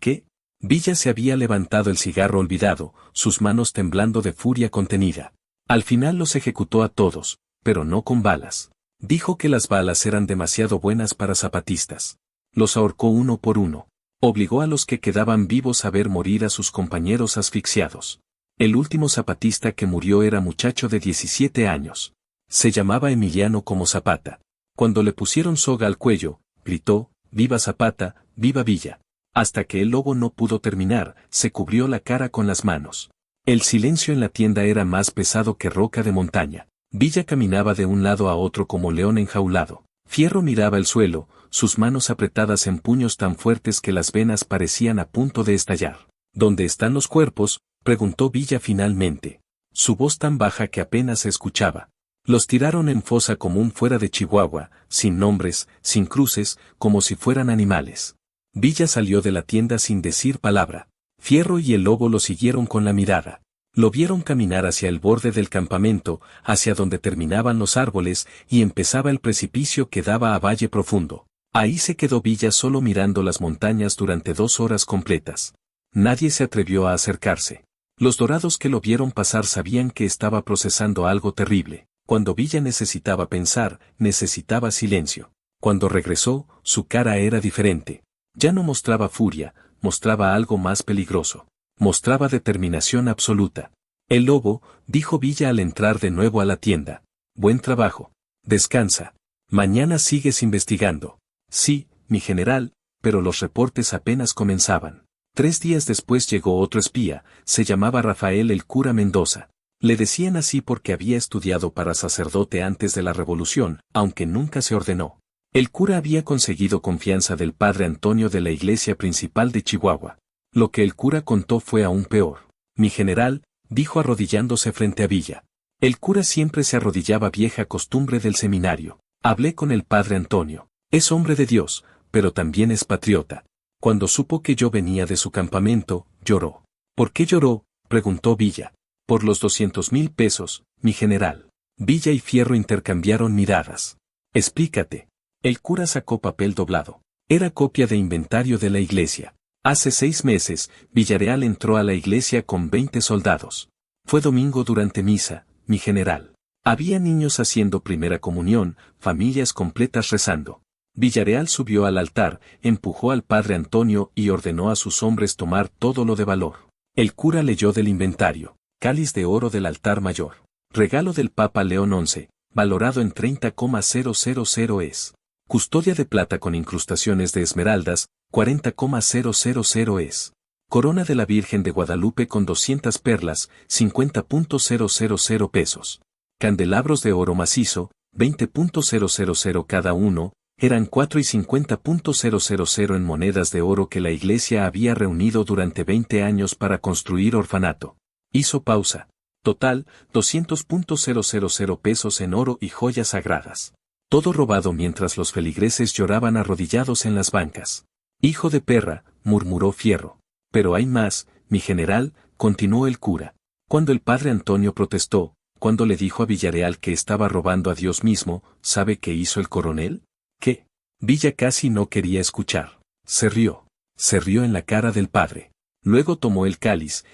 ¿qué? Villa se había levantado el cigarro olvidado, sus manos temblando de furia contenida. Al final los ejecutó a todos, pero no con balas. Dijo que las balas eran demasiado buenas para zapatistas. Los ahorcó uno por uno. Obligó a los que quedaban vivos a ver morir a sus compañeros asfixiados. El último zapatista que murió era muchacho de 17 años. Se llamaba Emiliano como Zapata. Cuando le pusieron soga al cuello, gritó, «¡Viva Zapata, viva Villa!». Hasta que el Lobo no pudo terminar, se cubrió la cara con las manos. El silencio en la tienda era más pesado que roca de montaña. Villa caminaba de un lado a otro como león enjaulado. Fierro miraba el suelo, sus manos apretadas en puños tan fuertes que las venas parecían a punto de estallar. ¿Dónde están los cuerpos?, preguntó Villa finalmente. Su voz tan baja que apenas se escuchaba. Los tiraron en fosa común fuera de Chihuahua, sin nombres, sin cruces, como si fueran animales. Villa salió de la tienda sin decir palabra. Fierro y el lobo lo siguieron con la mirada. Lo vieron caminar hacia el borde del campamento, hacia donde terminaban los árboles y empezaba el precipicio que daba a valle profundo. Ahí se quedó Villa solo mirando las montañas durante 2 horas completas. Nadie se atrevió a acercarse. Los dorados que lo vieron pasar sabían que estaba procesando algo terrible. Cuando Villa necesitaba pensar, necesitaba silencio. Cuando regresó, su cara era diferente. Ya no mostraba furia, mostraba algo más peligroso. Mostraba determinación absoluta. El lobo, dijo Villa al entrar de nuevo a la tienda. Buen trabajo. Descansa. Mañana sigues investigando. Sí, mi general, pero los reportes apenas comenzaban. 3 días después llegó otro espía, se llamaba Rafael el cura Mendoza. Le decían así porque había estudiado para sacerdote antes de la revolución, aunque nunca se ordenó. El cura había conseguido confianza del padre Antonio de la iglesia principal de Chihuahua. Lo que el cura contó fue aún peor. Mi general, dijo arrodillándose frente a Villa. El cura siempre se arrodillaba, vieja costumbre del seminario. Hablé con el padre Antonio. Es hombre de Dios, pero también es patriota. Cuando supo que yo venía de su campamento, lloró. ¿Por qué lloró?, preguntó Villa. Por los 200,000 pesos, mi general. Villa y Fierro intercambiaron miradas. Explícate. El cura sacó papel doblado. Era copia de inventario de la iglesia. Hace 6 meses, Villarreal entró a la iglesia con 20 soldados. Fue domingo durante misa, mi general. Había niños haciendo primera comunión, familias completas rezando. Villarreal subió al altar, empujó al padre Antonio y ordenó a sus hombres tomar todo lo de valor. El cura leyó del inventario. Cáliz de oro del altar mayor. Regalo del Papa León XI, valorado en 30,000 es. Custodia de plata con incrustaciones de esmeraldas, 40,000 es. Corona de la Virgen de Guadalupe con 200 perlas, 50,000 pesos. Candelabros de oro macizo, 20,000 cada uno, eran 4 y 50,000 en monedas de oro que la iglesia había reunido durante 20 años para construir orfanato. Hizo pausa. Total, 200,000 pesos en oro y joyas sagradas. Todo robado mientras los feligreses lloraban arrodillados en las bancas. Hijo de perra, murmuró Fierro. Pero hay más, mi general, continuó el cura. Cuando el padre Antonio protestó, cuando le dijo a Villarreal que estaba robando a Dios mismo, ¿sabe qué hizo el coronel? ¿Qué? Villa casi no quería escuchar. Se rió. Se rió en la cara del padre. Luego tomó el cáliz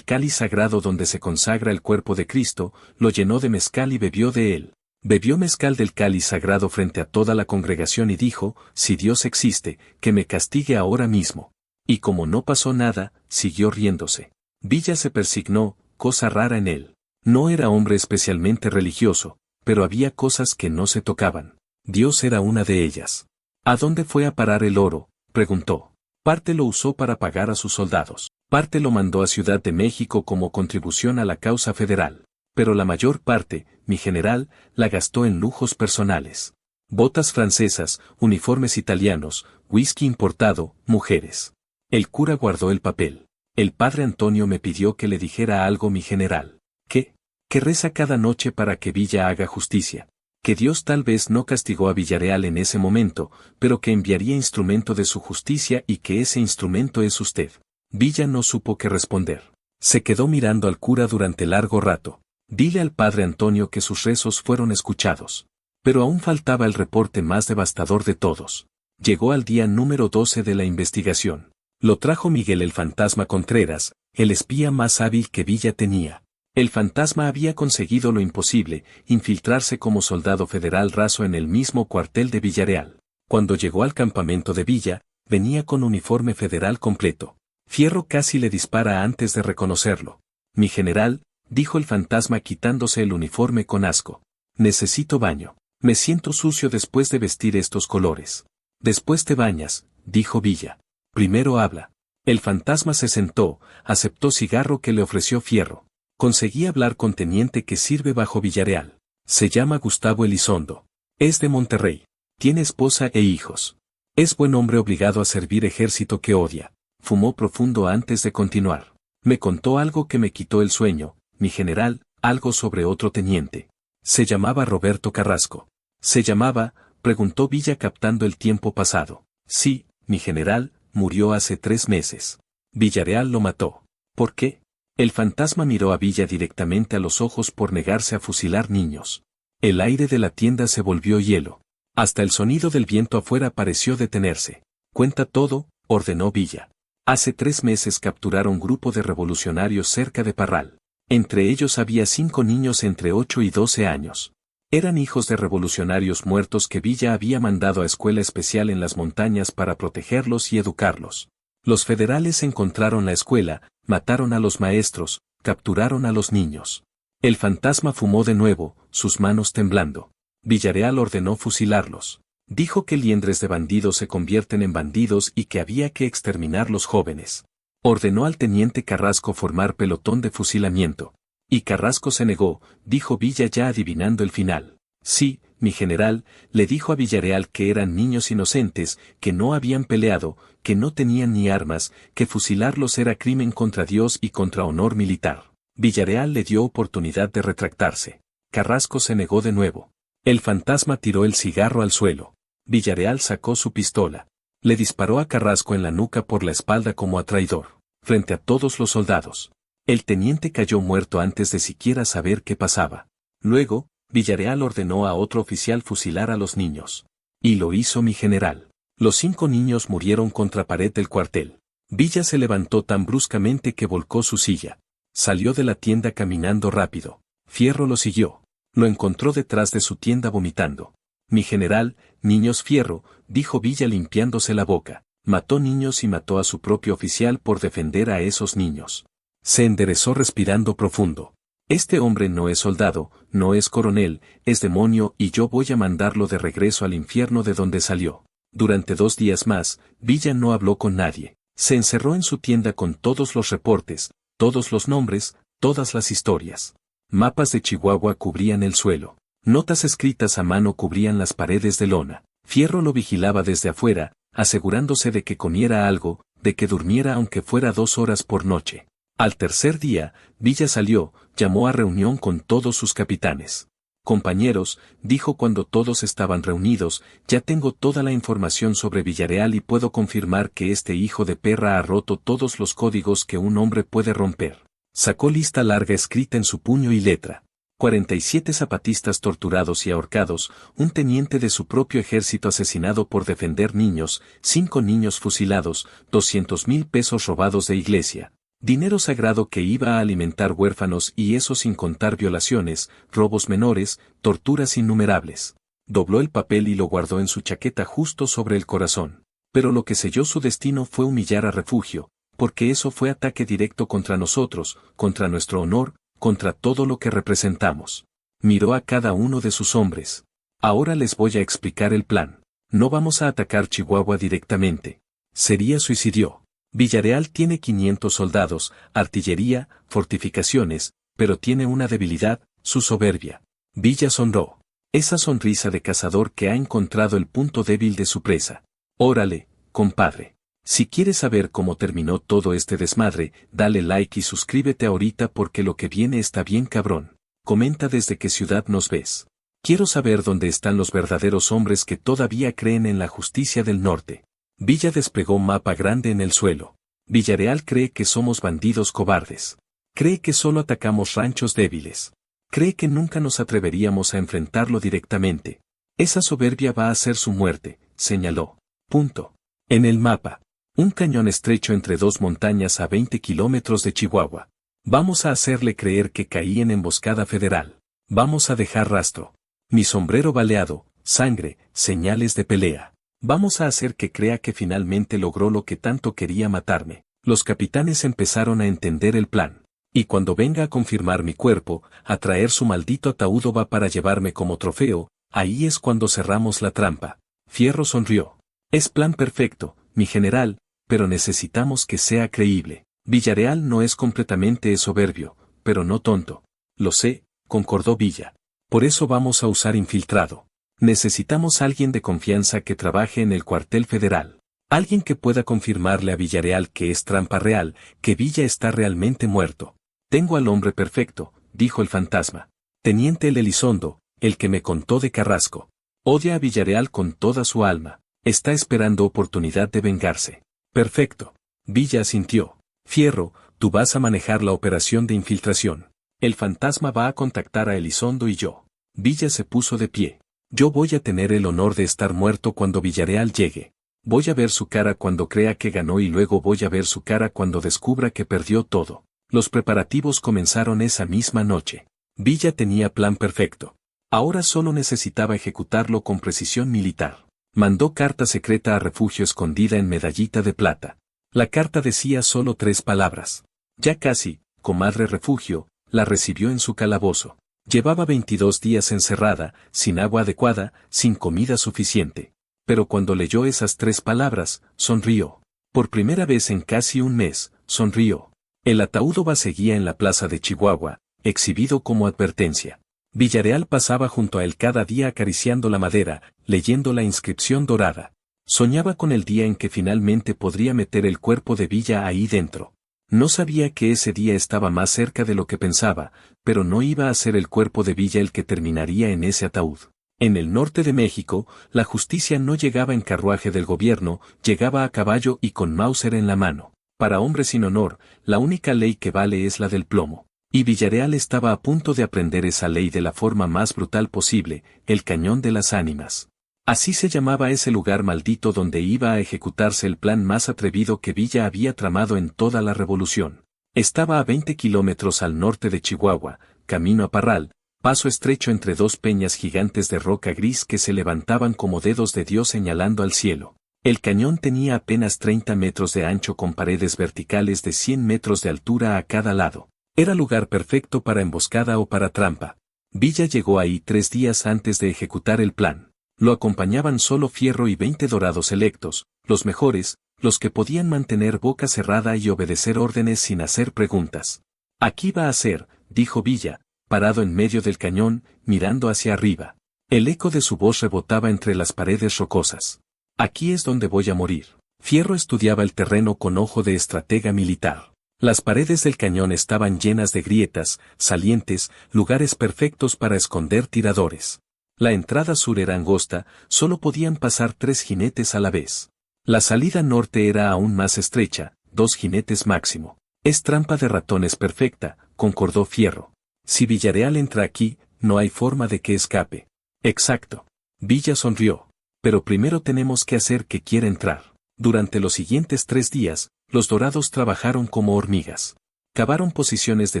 sagrado donde se consagra el cuerpo de Cristo, lo llenó de mezcal y bebió de él. Bebió mezcal del cáliz sagrado frente a toda la congregación y dijo, si Dios existe, que me castigue ahora mismo. Y como no pasó nada, siguió riéndose. Villa se persignó, cosa rara en él. No era hombre especialmente religioso, pero había cosas que no se tocaban. Dios era una de ellas. ¿A dónde fue a parar el oro?, preguntó. Parte lo usó para pagar a sus soldados. Parte lo mandó a Ciudad de México como contribución a la causa federal. Pero la mayor parte, mi general, la gastó en lujos personales. Botas francesas, uniformes italianos, whisky importado, mujeres. El cura guardó el papel. El padre Antonio me pidió que le dijera algo, mi general. ¿Qué? Que reza cada noche para que Villa haga justicia. Que Dios tal vez no castigó a Villarreal en ese momento, pero que enviaría instrumento de su justicia y que ese instrumento es usted. Villa no supo qué responder. Se quedó mirando al cura durante largo rato. Dile al padre Antonio que sus rezos fueron escuchados. Pero aún faltaba el reporte más devastador de todos. Llegó al día número 12 de la investigación. Lo trajo Miguel el Fantasma Contreras, el espía más hábil que Villa tenía. El fantasma había conseguido lo imposible, infiltrarse como soldado federal raso en el mismo cuartel de Villarreal. Cuando llegó al campamento de Villa, venía con uniforme federal completo. Fierro casi le dispara antes de reconocerlo. Mi general, dijo el fantasma quitándose el uniforme con asco. Necesito baño. Me siento sucio después de vestir estos colores. Después te bañas, dijo Villa. Primero habla. El fantasma se sentó, aceptó cigarro que le ofreció Fierro. Conseguí hablar con teniente que sirve bajo Villarreal. Se llama Gustavo Elizondo. Es de Monterrey. Tiene esposa e hijos. Es buen hombre obligado a servir ejército que odia. Fumó profundo antes de continuar. Me contó algo que me quitó el sueño, mi general, algo sobre otro teniente. Se llamaba Roberto Carrasco. ¿Se llamaba? Preguntó Villa captando el tiempo pasado. Sí, mi general, murió hace 3 meses. Villarreal lo mató. ¿Por qué? El fantasma miró a Villa directamente a los ojos por negarse a fusilar niños. El aire de la tienda se volvió hielo. Hasta el sonido del viento afuera pareció detenerse. Cuenta todo, ordenó Villa. Hace 3 meses capturaron grupo de revolucionarios cerca de Parral. Entre ellos había 5 niños entre 8 y 12 años. Eran hijos de revolucionarios muertos que Villa había mandado a escuela especial en las montañas para protegerlos y educarlos. Los federales encontraron la escuela, mataron a los maestros, capturaron a los niños. El fantasma fumó de nuevo, sus manos temblando. Villarreal ordenó fusilarlos. Dijo que liendres de bandidos se convierten en bandidos y que había que exterminar los jóvenes. Ordenó al teniente Carrasco formar pelotón de fusilamiento. Y Carrasco se negó, dijo Villa ya adivinando el final. Sí, mi general, le dijo a Villarreal que eran niños inocentes, que no habían peleado, que no tenían ni armas, que fusilarlos era crimen contra Dios y contra honor militar. Villarreal le dio oportunidad de retractarse. Carrasco se negó de nuevo. El fantasma tiró el cigarro al suelo. Villarreal sacó su pistola. Le disparó a Carrasco en la nuca por la espalda como a traidor, frente a todos los soldados. El teniente cayó muerto antes de siquiera saber qué pasaba. Luego, Villarreal ordenó a otro oficial fusilar a los niños. Y lo hizo mi general. Los 5 niños murieron contra pared del cuartel. Villa se levantó tan bruscamente que volcó su silla. Salió de la tienda caminando rápido. Fierro lo siguió. Lo encontró detrás de su tienda vomitando. Mi general, niños Fierro, dijo Villa limpiándose la boca. Mató niños y mató a su propio oficial por defender a esos niños. Se enderezó respirando profundo. Este hombre no es soldado, no es coronel, es demonio y yo voy a mandarlo de regreso al infierno de donde salió. Durante 2 días más, Villa no habló con nadie. Se encerró en su tienda con todos los reportes, todos los nombres, todas las historias. Mapas de Chihuahua cubrían el suelo. Notas escritas a mano cubrían las paredes de lona. Fierro lo vigilaba desde afuera, asegurándose de que comiera algo, de que durmiera aunque fuera 2 horas por noche. Al tercer día, Villa salió, llamó a reunión con todos sus capitanes. Compañeros, dijo cuando todos estaban reunidos, ya tengo toda la información sobre Villarreal y puedo confirmar que este hijo de perra ha roto todos los códigos que un hombre puede romper. Sacó lista larga escrita en su puño y letra. 47 zapatistas torturados y ahorcados, un teniente de su propio ejército asesinado por defender niños, 5 niños fusilados, 200,000 pesos robados de iglesia. Dinero sagrado que iba a alimentar huérfanos y eso sin contar violaciones, robos menores, torturas innumerables. Dobló el papel y lo guardó en su chaqueta justo sobre el corazón. Pero lo que selló su destino fue humillar a Refugio, porque eso fue ataque directo contra nosotros, contra nuestro honor, contra todo lo que representamos. Miró a cada uno de sus hombres. Ahora les voy a explicar el plan. No vamos a atacar Chihuahua directamente. Sería suicidio. Villarreal tiene 500 soldados, artillería, fortificaciones, pero tiene una debilidad, su soberbia. Villa sonrió. Esa sonrisa de cazador que ha encontrado el punto débil de su presa. Órale, compadre. Si quieres saber cómo terminó todo este desmadre, dale like y suscríbete ahorita porque lo que viene está bien cabrón. Comenta desde qué ciudad nos ves. Quiero saber dónde están los verdaderos hombres que todavía creen en la justicia del norte. Villa desplegó mapa grande en el suelo. Villarreal cree que somos bandidos cobardes. Cree que solo atacamos ranchos débiles. Cree que nunca nos atreveríamos a enfrentarlo directamente. Esa soberbia va a ser su muerte, señaló. Punto. En el mapa. Un cañón estrecho entre 2 montañas a 20 kilómetros de Chihuahua. Vamos a hacerle creer que caí en emboscada federal. Vamos a dejar rastro. Mi sombrero baleado, sangre, señales de pelea. Vamos a hacer que crea que finalmente logró lo que tanto quería matarme. Los capitanes empezaron a entender el plan. Y cuando venga a confirmar mi cuerpo, a traer su maldito ataúd va para llevarme como trofeo, ahí es cuando cerramos la trampa. Fierro sonrió. Es plan perfecto, mi general, pero necesitamos que sea creíble. Villarreal no es completamente soberbio, pero no tonto. Lo sé, concordó Villa. Por eso vamos a usar infiltrado. Necesitamos alguien de confianza que trabaje en el cuartel federal. Alguien que pueda confirmarle a Villarreal que es trampa real, que Villa está realmente muerto. Tengo al hombre perfecto, dijo el fantasma. Teniente el Elizondo, el que me contó de Carrasco. Odia a Villarreal con toda su alma. Está esperando oportunidad de vengarse. Perfecto. Villa asintió. Fierro, tú vas a manejar la operación de infiltración. El fantasma va a contactar a Elizondo y yo. Villa se puso de pie. Yo voy a tener el honor de estar muerto cuando Villarreal llegue. Voy a ver su cara cuando crea que ganó y luego voy a ver su cara cuando descubra que perdió todo. Los preparativos comenzaron esa misma noche. Villa tenía plan perfecto. Ahora solo necesitaba ejecutarlo con precisión militar. Mandó carta secreta a Refugio escondida en medallita de plata. La carta decía solo 3 palabras. Ya casi, comadre Refugio, la recibió en su calabozo. Llevaba 22 días encerrada, sin agua adecuada, sin comida suficiente. Pero cuando leyó esas 3 palabras, sonrió. Por primera vez en casi un mes, sonrió. El ataúd Oba seguía en la plaza de Chihuahua, exhibido como advertencia. Villarreal pasaba junto a él cada día acariciando la madera, leyendo la inscripción dorada. Soñaba con el día en que finalmente podría meter el cuerpo de Villa ahí dentro. No sabía que ese día estaba más cerca de lo que pensaba, pero no iba a ser el cuerpo de Villa el que terminaría en ese ataúd. En el norte de México, la justicia no llegaba en carruaje del gobierno, llegaba a caballo y con Mauser en la mano. Para hombres sin honor, la única ley que vale es la del plomo. Y Villarreal estaba a punto de aprender esa ley de la forma más brutal posible, el Cañón de las Ánimas. Así se llamaba ese lugar maldito donde iba a ejecutarse el plan más atrevido que Villa había tramado en toda la revolución. Estaba a 20 kilómetros al norte de Chihuahua, camino a Parral, paso estrecho entre 2 peñas gigantes de roca gris que se levantaban como dedos de Dios señalando al cielo. El cañón tenía apenas 30 metros de ancho con paredes verticales de 100 metros de altura a cada lado. Era lugar perfecto para emboscada o para trampa. Villa llegó ahí 3 días antes de ejecutar el plan. Lo acompañaban solo Fierro y 20 dorados electos, los mejores, los que podían mantener boca cerrada y obedecer órdenes sin hacer preguntas. Aquí va a ser, dijo Villa, parado en medio del cañón, mirando hacia arriba. El eco de su voz rebotaba entre las paredes rocosas. Aquí es donde voy a morir. Fierro estudiaba el terreno con ojo de estratega militar. Las paredes del cañón estaban llenas de grietas, salientes, lugares perfectos para esconder tiradores. La entrada sur era angosta, solo podían pasar 3 jinetes a la vez. La salida norte era aún más estrecha, 2 jinetes máximo. Es trampa de ratones perfecta, concordó Fierro. Si Villarreal entra aquí, no hay forma de que escape. Exacto. Villa sonrió. Pero primero tenemos que hacer que quiera entrar. Durante los siguientes 3 días, los dorados trabajaron como hormigas. Cavaron posiciones de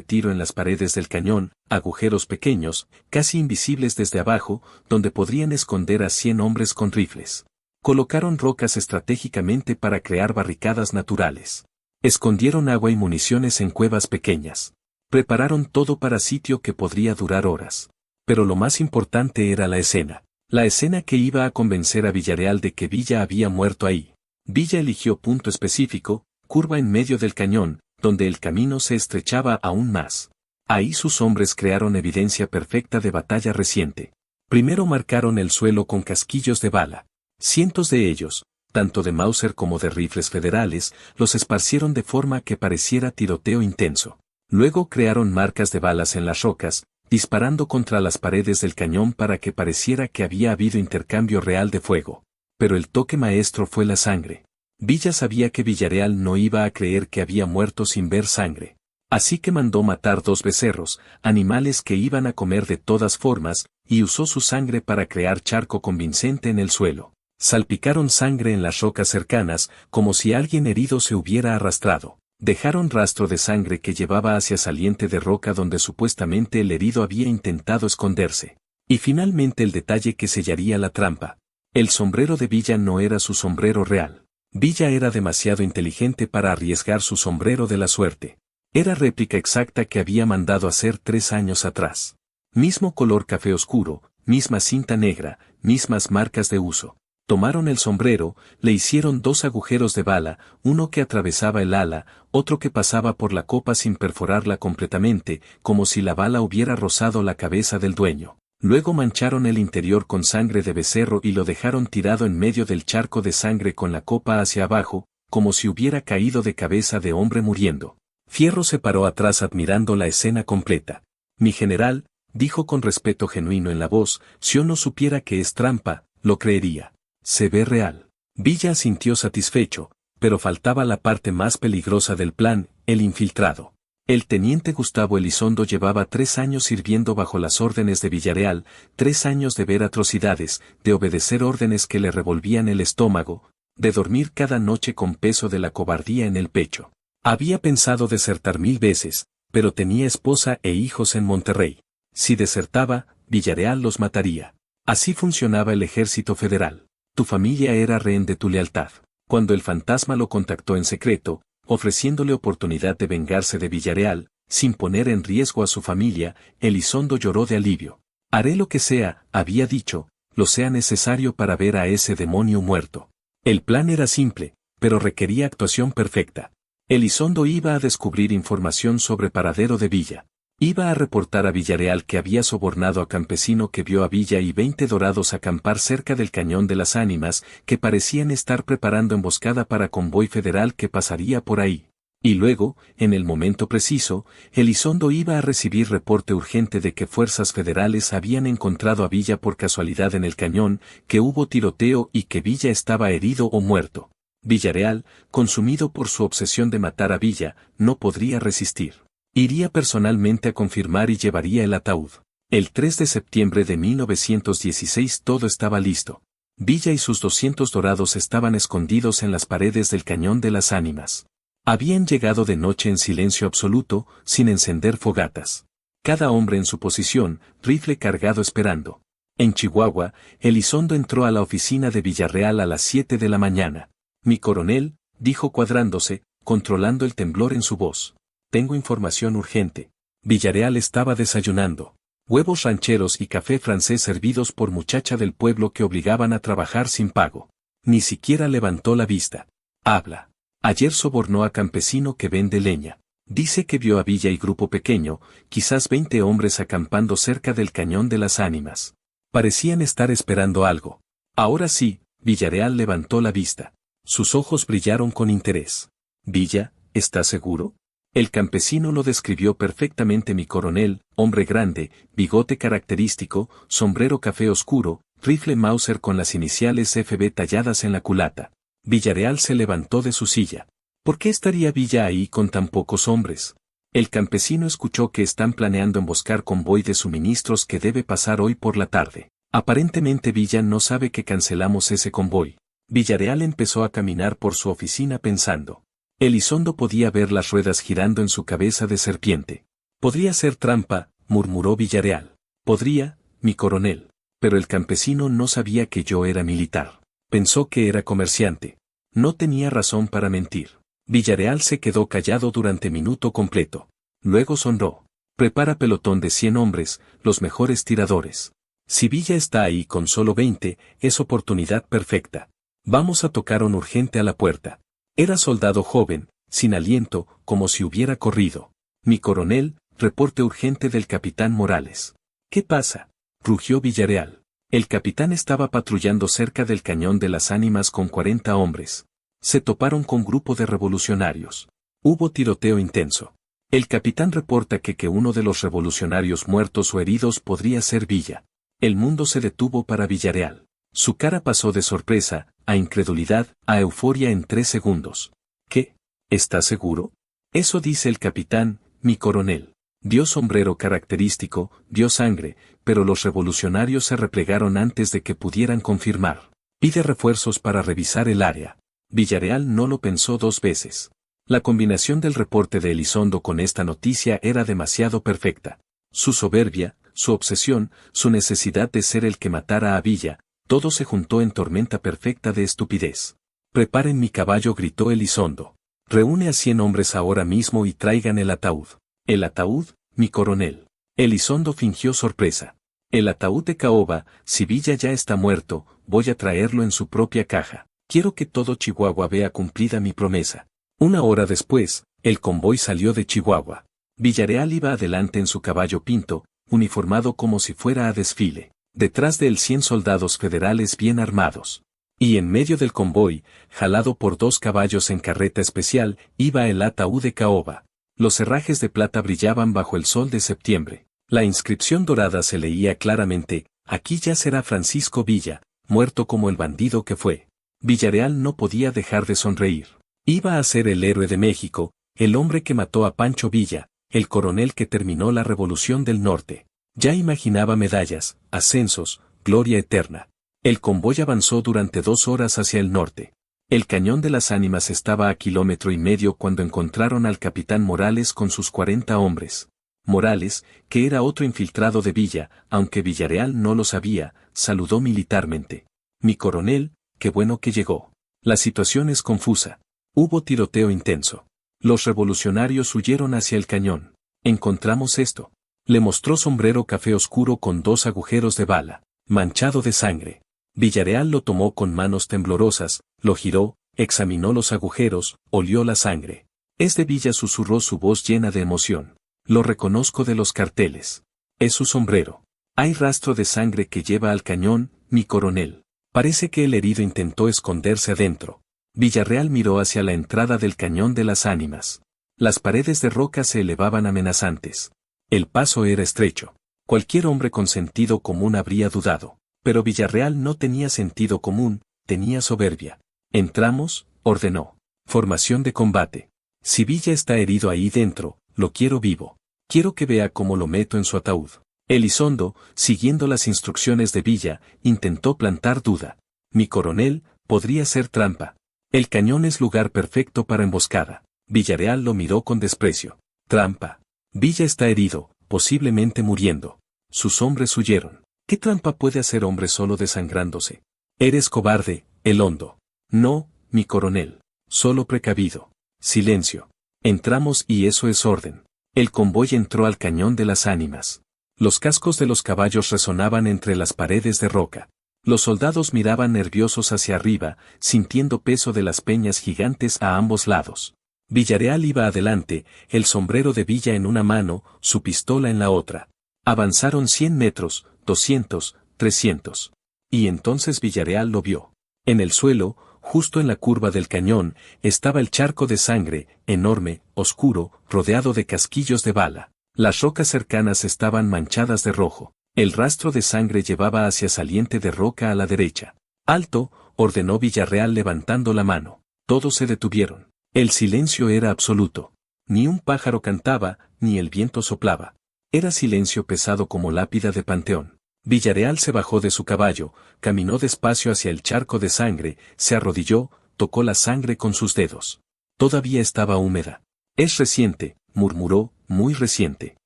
tiro en las paredes del cañón, agujeros pequeños, casi invisibles desde abajo, donde podrían esconder a 100 hombres con rifles. Colocaron rocas estratégicamente para crear barricadas naturales. Escondieron agua y municiones en cuevas pequeñas. Prepararon todo para sitio que podría durar horas. Pero lo más importante era la escena. La escena que iba a convencer a Villarreal de que Villa había muerto ahí. Villa eligió punto específico, curva en medio del cañón, donde el camino se estrechaba aún más. Ahí sus hombres crearon evidencia perfecta de batalla reciente. Primero marcaron el suelo con casquillos de bala. Cientos de ellos, tanto de Mauser como de rifles federales, los esparcieron de forma que pareciera tiroteo intenso. Luego crearon marcas de balas en las rocas, disparando contra las paredes del cañón para que pareciera que había habido intercambio real de fuego. Pero el toque maestro fue la sangre. Villa sabía que Villarreal no iba a creer que había muerto sin ver sangre. Así que mandó matar 2 becerros, animales que iban a comer de todas formas, y usó su sangre para crear charco convincente en el suelo. Salpicaron sangre en las rocas cercanas, como si alguien herido se hubiera arrastrado. Dejaron rastro de sangre que llevaba hacia saliente de roca donde supuestamente el herido había intentado esconderse. Y finalmente el detalle que sellaría la trampa. El sombrero de Villa no era su sombrero real. Villa era demasiado inteligente para arriesgar su sombrero de la suerte. Era réplica exacta que había mandado hacer 3 años atrás. Mismo color café oscuro, misma cinta negra, mismas marcas de uso. Tomaron el sombrero, le hicieron 2 agujeros de bala, uno que atravesaba el ala, otro que pasaba por la copa sin perforarla completamente, como si la bala hubiera rozado la cabeza del dueño. Luego mancharon el interior con sangre de becerro y lo dejaron tirado en medio del charco de sangre con la copa hacia abajo, como si hubiera caído de cabeza de hombre muriendo. Fierro se paró atrás admirando la escena completa. Mi general, dijo con respeto genuino en la voz, si yo no supiera que es trampa, lo creería. Se ve real. Villa asintió satisfecho, pero faltaba la parte más peligrosa del plan, el infiltrado. El teniente Gustavo Elizondo llevaba 3 años sirviendo bajo las órdenes de Villarreal, 3 años de ver atrocidades, de obedecer órdenes que le revolvían el estómago, de dormir cada noche con peso de la cobardía en el pecho. Había pensado desertar 1000 veces, pero tenía esposa e hijos en Monterrey. Si desertaba, Villarreal los mataría. Así funcionaba el ejército federal. Tu familia era rehén de tu lealtad. Cuando el fantasma lo contactó en secreto, ofreciéndole oportunidad de vengarse de Villarreal, sin poner en riesgo a su familia, Elizondo lloró de alivio. Haré lo que sea, había dicho, lo sea necesario para ver a ese demonio muerto. El plan era simple, pero requería actuación perfecta. Elizondo iba a descubrir información sobre paradero de Villa. Iba a reportar a Villarreal que había sobornado a campesino que vio a Villa y 20 dorados acampar cerca del Cañón de las Ánimas, que parecían estar preparando emboscada para convoy federal que pasaría por ahí. Y luego, en el momento preciso, Elizondo iba a recibir reporte urgente de que fuerzas federales habían encontrado a Villa por casualidad en el cañón, que hubo tiroteo y que Villa estaba herido o muerto. Villarreal, consumido por su obsesión de matar a Villa, no podría resistir. Iría personalmente a confirmar y llevaría el ataúd. El 3 de septiembre de 1916 todo estaba listo. Villa y sus 200 dorados estaban escondidos en las paredes del Cañón de las Ánimas. Habían llegado de noche en silencio absoluto, sin encender fogatas. Cada hombre en su posición, rifle cargado esperando. En Chihuahua, Elizondo entró a la oficina de Villarreal a las 7 de la mañana. Mi coronel, dijo cuadrándose, controlando el temblor en su voz. Tengo información urgente. Villarreal estaba desayunando. Huevos rancheros y café francés servidos por muchacha del pueblo que obligaban a trabajar sin pago. Ni siquiera levantó la vista. Habla. Ayer sobornó a campesino que vende leña. Dice que vio a Villa y grupo pequeño, quizás 20 hombres acampando cerca del Cañón de las Ánimas. Parecían estar esperando algo. Ahora sí, Villarreal levantó la vista. Sus ojos brillaron con interés. Villa, ¿estás seguro? El campesino lo describió perfectamente mi coronel, hombre grande, bigote característico, sombrero café oscuro, rifle Mauser con las iniciales FB talladas en la culata. Villarreal se levantó de su silla. ¿Por qué estaría Villa ahí con tan pocos hombres? El campesino escuchó que están planeando emboscar convoy de suministros que debe pasar hoy por la tarde. Aparentemente Villa no sabe que cancelamos ese convoy. Villarreal empezó a caminar por su oficina pensando. Elizondo podía ver las ruedas girando en su cabeza de serpiente. Podría ser trampa, murmuró Villarreal. Podría, mi coronel. Pero el campesino no sabía que yo era militar. Pensó que era comerciante. No tenía razón para mentir. Villarreal se quedó callado durante minuto completo. Luego sonró. Prepara pelotón de 100 hombres, los mejores tiradores. Si Villa está ahí con solo 20, es oportunidad perfecta. Vamos a tocar un urgente a la puerta. Era soldado joven, sin aliento, como si hubiera corrido. Mi coronel, reporte urgente del capitán Morales. ¿Qué pasa? Rugió Villarreal. El capitán estaba patrullando cerca del Cañón de las Ánimas con 40 hombres. Se toparon con grupo de revolucionarios. Hubo tiroteo intenso. El capitán reporta que uno de los revolucionarios muertos o heridos podría ser Villa. El mundo se detuvo para Villarreal. Su cara pasó de sorpresa, a incredulidad, a euforia en 3 segundos. ¿Qué? ¿Estás seguro? Eso dice el capitán, mi coronel. Dio sombrero característico, dio sangre, pero los revolucionarios se replegaron antes de que pudieran confirmar. Pide refuerzos para revisar el área. Villarreal no lo pensó 2 veces. La combinación del reporte de Elizondo con esta noticia era demasiado perfecta. Su soberbia, su obsesión, su necesidad de ser el que matara a Villa, todo se juntó en tormenta perfecta de estupidez. Preparen mi caballo, gritó Elizondo. Reúne a 100 hombres ahora mismo y traigan el ataúd. ¿El ataúd, mi coronel? Elizondo fingió sorpresa. El ataúd de caoba, si Villa ya está muerto, voy a traerlo en su propia caja. Quiero que todo Chihuahua vea cumplida mi promesa. 1 hora después, el convoy salió de Chihuahua. Villarreal iba adelante en su caballo pinto, uniformado como si fuera a desfile. Detrás de él 100 soldados federales bien armados. Y en medio del convoy, jalado por 2 caballos en carreta especial, iba el ataúd de caoba. Los herrajes de plata brillaban bajo el sol de septiembre. La inscripción dorada se leía claramente: aquí yacerá Francisco Villa, muerto como el bandido que fue. Villarreal no podía dejar de sonreír. Iba a ser el héroe de México, el hombre que mató a Pancho Villa, el coronel que terminó la Revolución del Norte. Ya imaginaba medallas, ascensos, gloria eterna. El convoy avanzó durante 2 horas hacia el norte. El Cañón de las Ánimas estaba a 1,5 kilómetros cuando encontraron al capitán Morales con sus 40 hombres. Morales, que era otro infiltrado de Villa, aunque Villarreal no lo sabía, saludó militarmente. Mi coronel, qué bueno que llegó. La situación es confusa. Hubo tiroteo intenso. Los revolucionarios huyeron hacia el cañón. Encontramos esto. Le mostró sombrero café oscuro con 2 agujeros de bala, manchado de sangre. Villarreal lo tomó con manos temblorosas, lo giró, examinó los agujeros, olió la sangre. Es de Villa, susurró su voz llena de emoción. Lo reconozco de los carteles. Es su sombrero. Hay rastro de sangre que lleva al cañón, mi coronel. Parece que el herido intentó esconderse adentro. Villarreal miró hacia la entrada del Cañón de las Ánimas. Las paredes de roca se elevaban amenazantes. El paso era estrecho. Cualquier hombre con sentido común habría dudado. Pero Villarreal no tenía sentido común, tenía soberbia. Entramos, ordenó. Formación de combate. Si Villa está herido ahí dentro, lo quiero vivo. Quiero que vea cómo lo meto en su ataúd. Elizondo, siguiendo las instrucciones de Villa, intentó plantar duda. Mi coronel, podría ser trampa. El cañón es lugar perfecto para emboscada. Villarreal lo miró con desprecio. Trampa. Villa está herido, posiblemente muriendo. Sus hombres huyeron. ¿Qué trampa puede hacer hombre solo desangrándose? Eres cobarde, Elizondo. No, mi coronel. Solo precavido. Silencio. Entramos y eso es orden. El convoy entró al Cañón de las Ánimas. Los cascos de los caballos resonaban entre las paredes de roca. Los soldados miraban nerviosos hacia arriba, sintiendo peso de las peñas gigantes a ambos lados. Villarreal iba adelante, el sombrero de Villa en una mano, su pistola en la otra. Avanzaron 100 metros, 200, 300. Y entonces Villarreal lo vio. En el suelo, justo en la curva del cañón, estaba el charco de sangre, enorme, oscuro, rodeado de casquillos de bala. Las rocas cercanas estaban manchadas de rojo. El rastro de sangre llevaba hacia saliente de roca a la derecha. ¡Alto!, ordenó Villarreal levantando la mano. Todos se detuvieron. El silencio era absoluto. Ni un pájaro cantaba, ni el viento soplaba. Era silencio pesado como lápida de panteón. Villarreal se bajó de su caballo, caminó despacio hacia el charco de sangre, se arrodilló, tocó la sangre con sus dedos. Todavía estaba húmeda. Es reciente, murmuró, muy reciente.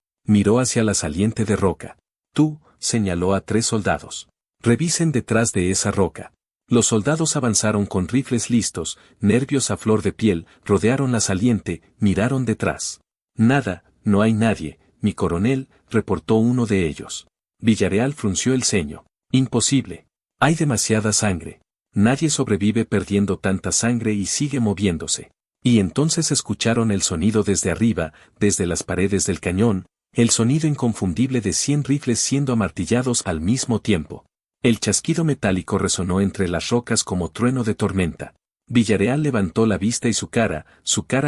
Miró hacia la saliente de roca. Tú, señaló a 3 soldados. Revisen detrás de esa roca. Los soldados avanzaron con rifles listos, nervios a flor de piel, rodearon la saliente, miraron detrás. Nada, no hay nadie, mi coronel, reportó uno de ellos. Villarreal frunció el ceño. Imposible. Hay demasiada sangre. Nadie sobrevive perdiendo tanta sangre y sigue moviéndose. Y entonces escucharon el sonido desde arriba, desde las paredes del cañón, el sonido inconfundible de 100 rifles siendo amartillados al mismo tiempo. El chasquido metálico resonó entre las rocas como trueno de tormenta. Villarreal levantó la vista y su cara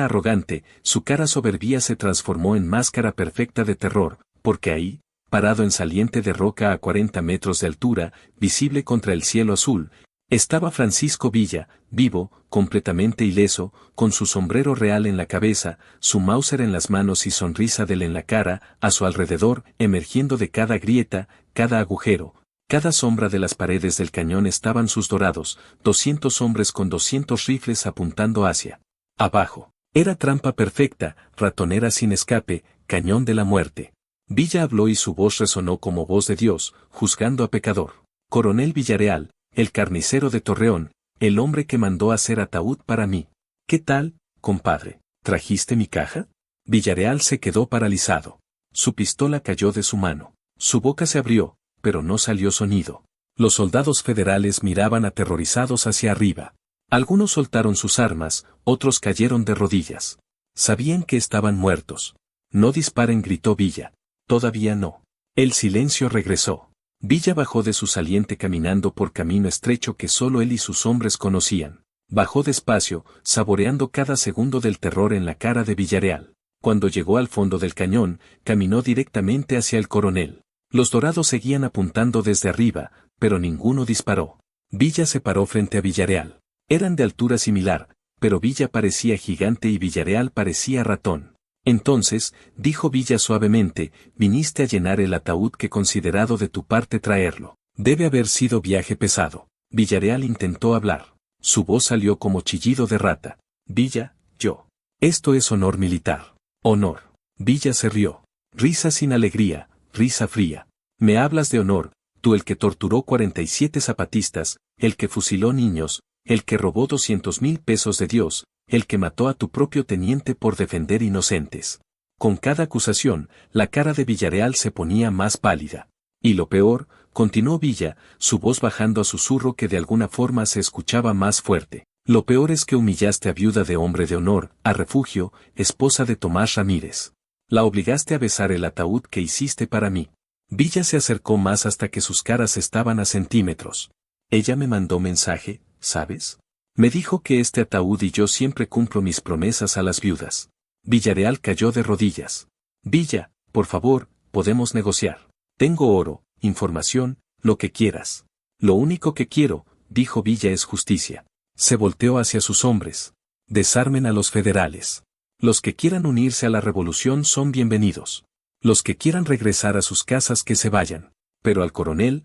arrogante, su cara soberbia se transformó en máscara perfecta de terror, porque ahí, parado en saliente de roca a 40 metros de altura, visible contra el cielo azul, estaba Francisco Villa, vivo, completamente ileso, con su sombrero real en la cabeza, su Mauser en las manos y sonrisa de él en la cara, a su alrededor, emergiendo de cada grieta, cada agujero, cada sombra de las paredes del cañón estaban sus dorados, 200 hombres con 200 rifles apuntando hacia abajo. Era trampa perfecta, ratonera sin escape, cañón de la muerte. Villa habló y su voz resonó como voz de Dios, juzgando a pecador. Coronel Villarreal, el carnicero de Torreón, el hombre que mandó hacer ataúd para mí. ¿Qué tal, compadre? ¿Trajiste mi caja? Villarreal se quedó paralizado. Su pistola cayó de su mano. Su boca se abrió, pero no salió sonido. Los soldados federales miraban aterrorizados hacia arriba. Algunos soltaron sus armas, otros cayeron de rodillas. Sabían que estaban muertos. No disparen, gritó Villa. Todavía no. El silencio regresó. Villa bajó de su saliente caminando por camino estrecho que solo él y sus hombres conocían. Bajó despacio, saboreando cada segundo del terror en la cara de Villarreal. Cuando llegó al fondo del cañón, caminó directamente hacia el coronel. Los dorados seguían apuntando desde arriba, pero ninguno disparó. Villa se paró frente a Villarreal. Eran de altura similar, pero Villa parecía gigante y Villarreal parecía ratón. Entonces, dijo Villa suavemente, viniste a llenar el ataúd que considerado de tu parte traerlo. Debe haber sido viaje pesado. Villarreal intentó hablar. Su voz salió como chillido de rata. Villa, yo. Esto es honor militar. Honor. Villa se rió. Risa sin alegría, risa fría. Me hablas de honor, tú el que torturó 47 zapatistas, el que fusiló niños, el que robó 200,000 pesos de Dios, el que mató a tu propio teniente por defender inocentes. Con cada acusación, la cara de Villarreal se ponía más pálida. Y lo peor, continuó Villa, su voz bajando a susurro que de alguna forma se escuchaba más fuerte. Lo peor es que humillaste a viuda de hombre de honor, a Refugio, esposa de Tomás Ramírez. La obligaste a besar el ataúd que hiciste para mí. Villa se acercó más hasta que sus caras estaban a centímetros. Ella me mandó mensaje, ¿sabes? Me dijo que este ataúd y yo siempre cumplo mis promesas a las viudas. Villarreal cayó de rodillas. Villa, por favor, podemos negociar. Tengo oro, información, lo que quieras. Lo único que quiero, dijo Villa, es justicia. Se volteó hacia sus hombres. Desarmen a los federales. Los que quieran unirse a la revolución son bienvenidos. Los que quieran regresar a sus casas que se vayan. Pero al coronel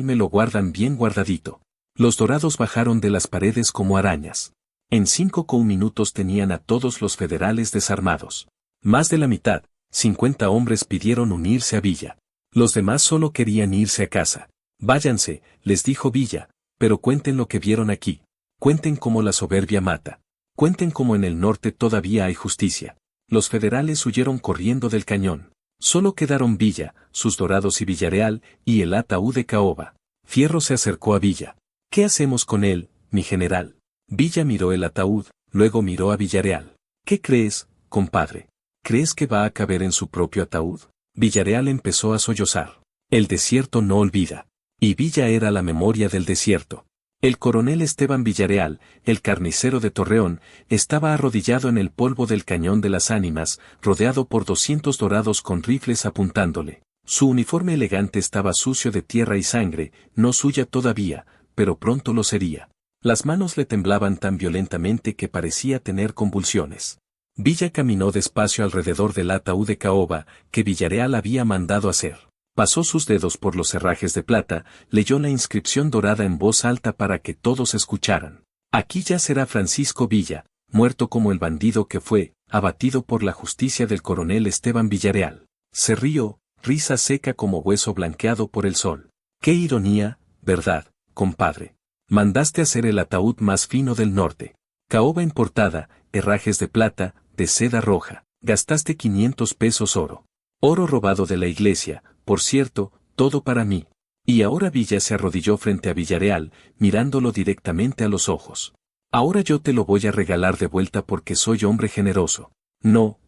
me lo guardan bien guardadito. Los dorados bajaron de las paredes como arañas. En 5 minutos tenían a todos los federales desarmados. Más de la mitad, 50 hombres pidieron unirse a Villa. Los demás solo querían irse a casa. Váyanse, les dijo Villa, pero cuenten lo que vieron aquí. Cuenten cómo la soberbia mata. Cuenten cómo en el norte todavía hay justicia. Los federales huyeron corriendo del cañón. Solo quedaron Villa, sus dorados y Villarreal, y el ataúd de caoba. Fierro se acercó a Villa. ¿Qué hacemos con él, mi general? Villa miró el ataúd, luego miró a Villarreal. ¿Qué crees, compadre? ¿Crees que va a caber en su propio ataúd? Villarreal empezó a sollozar. El desierto no olvida. Y Villa era la memoria del desierto. El coronel Esteban Villarreal, el carnicero de Torreón, estaba arrodillado en el polvo del Cañón de las Ánimas, rodeado por 200 dorados con rifles apuntándole. Su uniforme elegante estaba sucio de tierra y sangre, no suya todavía, pero pronto lo sería. Las manos le temblaban tan violentamente que parecía tener convulsiones. Villa caminó despacio alrededor del ataúd de caoba que Villarreal había mandado hacer. Pasó sus dedos por los herrajes de plata, leyó la inscripción dorada en voz alta para que todos escucharan. Aquí yacerá Francisco Villa, muerto como el bandido que fue, abatido por la justicia del coronel Esteban Villarreal. Se rió, risa seca como hueso blanqueado por el sol. ¡Qué ironía, verdad, compadre! Mandaste hacer el ataúd más fino del norte. Caoba importada, herrajes de plata, de seda roja. Gastaste 500 pesos oro. Oro robado de la iglesia, por cierto, todo para mí. Y ahora Villa se arrodilló frente a Villarreal, mirándolo directamente a los ojos. Ahora yo te lo voy a regalar de vuelta porque soy hombre generoso. No,